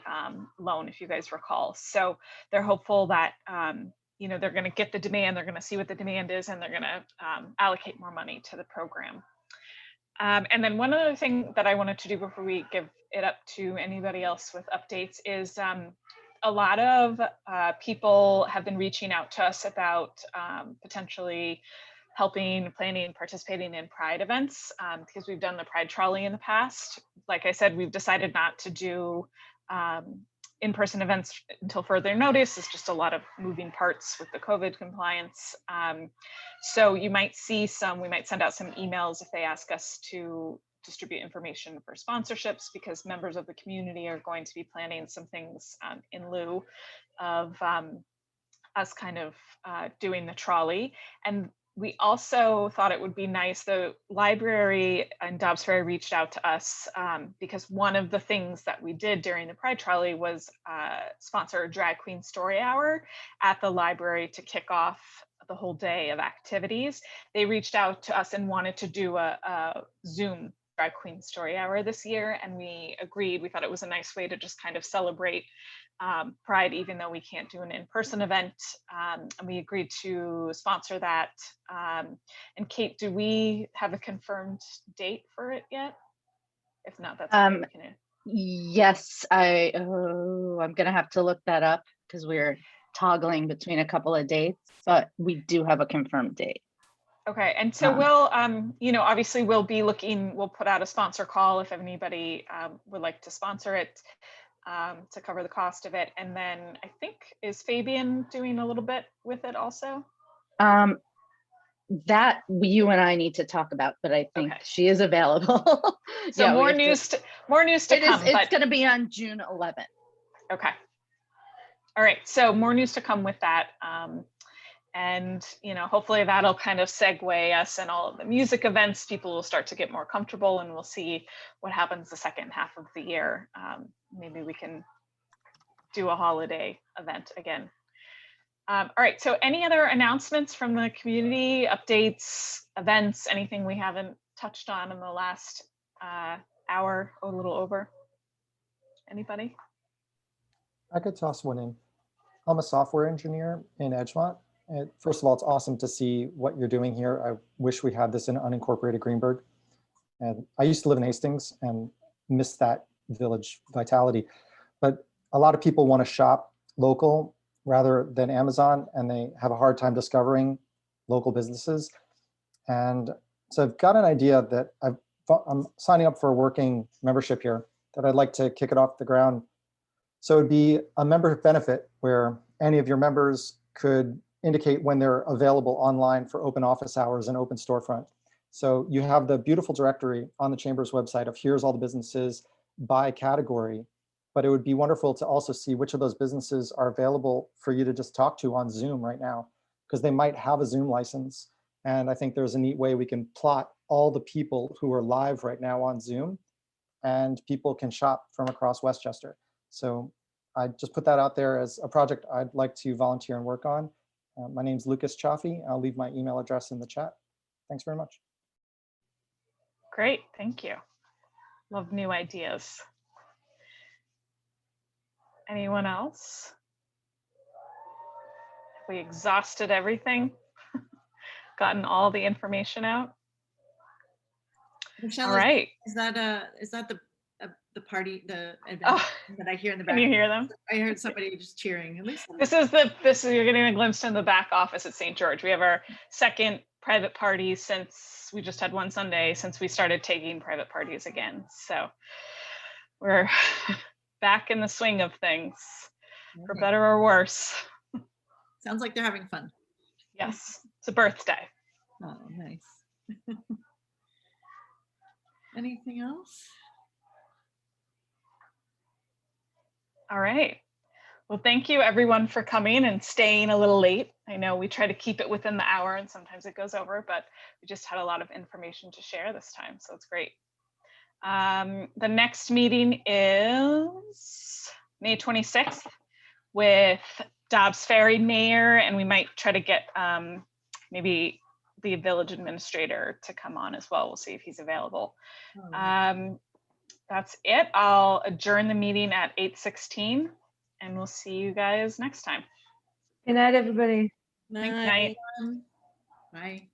loan, if you guys recall. So they're hopeful that they're going to get the demand, they're going to see what the demand is, and they're going to allocate more money to the program. And then one other thing that I wanted to do before we give it up to anybody else with updates is a lot of people have been reaching out to us about potentially helping, planning, participating in Pride events because we've done the Pride Trolley in the past. Like I said, we've decided not to do in-person events until further notice. It's just a lot of moving parts with the COVID compliance. So you might see we might send out some emails if they ask us to distribute information for sponsorships because members of the community are going to be planning some things in lieu of us kind of doing the trolley. And we also thought it would be nice, the library in Dobbs Ferry reached out to us because one of the things that we did during the Pride Trolley was sponsor a drag queen story hour at the library to kick off the whole day of activities. They reached out to us and wanted to do a Zoom drag queen story hour this year, and we agreed. We thought it was a nice way to just kind of celebrate Pride, even though we can't do an in-person event, and we agreed to sponsor that. And Kate, do we have a confirmed date for it yet? If not, that's okay. Yes, I'm gonna have to look that up because we're toggling between a couple of dates, but we do have a confirmed date. Okay, and so we'll, obviously we'll be looking, we'll put out a sponsor call if anybody would like to sponsor it to cover the cost of it. And then I think, is Fabian doing a little bit with it also? That you and I need to talk about, but I think she is available. So yeah, more news to come. It's going to be on June 11th. Okay. All right, so more news to come with that. And hopefully that'll kind of segue us and all of the music events. People will start to get more comfortable and we'll see what happens the second half of the year. Maybe we can do a holiday event again. All right, so any other announcements from the community, updates, events, anything we haven't touched on in the last hour or a little over? Anybody? I could toss one in. I'm a software engineer in Edgemont. And first of all, it's awesome to see what you're doing here. I wish we had this in unincorporated Greenberg. And I used to live in Hastings and missed that village vitality. But a lot of people want to shop local rather than Amazon, and they have a hard time discovering local businesses. And so I've got an idea that I'm signing up for a working membership here that I'd like to kick it off the ground. So it'd be a member benefit where any of your members could indicate when they're available online for open office hours and open storefront. So you have the beautiful directory on the Chamber's website of here's all the businesses by category. but it would be wonderful to also see which of those businesses are available for you to just talk to on Zoom right now, because they might have a Zoom license. And I think there's a neat way we can plot all the people who are live right now on Zoom, and people can shop from across Westchester. So I just put that out there as a project I'd like to volunteer and work on. My name's Lucas Chaffee. I'll leave my email address in the chat. Thanks very much. Great, thank you. Love new ideas. Anyone else? Have we exhausted everything? Gotten all the information out? Michelle, All right. Is that the party, the event Oh, that I hear in the can back? you hear them? I heard somebody just cheering. At least This is you're getting a glimpse in the back office at St. George. We have our second private party since we just had one Sunday since we started taking private parties again. So we're back in the swing of things, for Okay. better or worse. Sounds like they're having fun. Yes, it's a birthday. Oh, nice. Anything else? All right. Well, thank you everyone for coming and staying a little late. I know we try to keep it within the hour and sometimes it goes over, but we just had a lot of information to share this time, so it's great. The next meeting is May 26th with Dobbs Ferry Mayor, and we might try to get maybe the village administrator to come on as well. We'll see if he's available. That's it. I'll adjourn the meeting at 8:16 and we'll see you guys next time. Good night, everybody. Good night. Bye.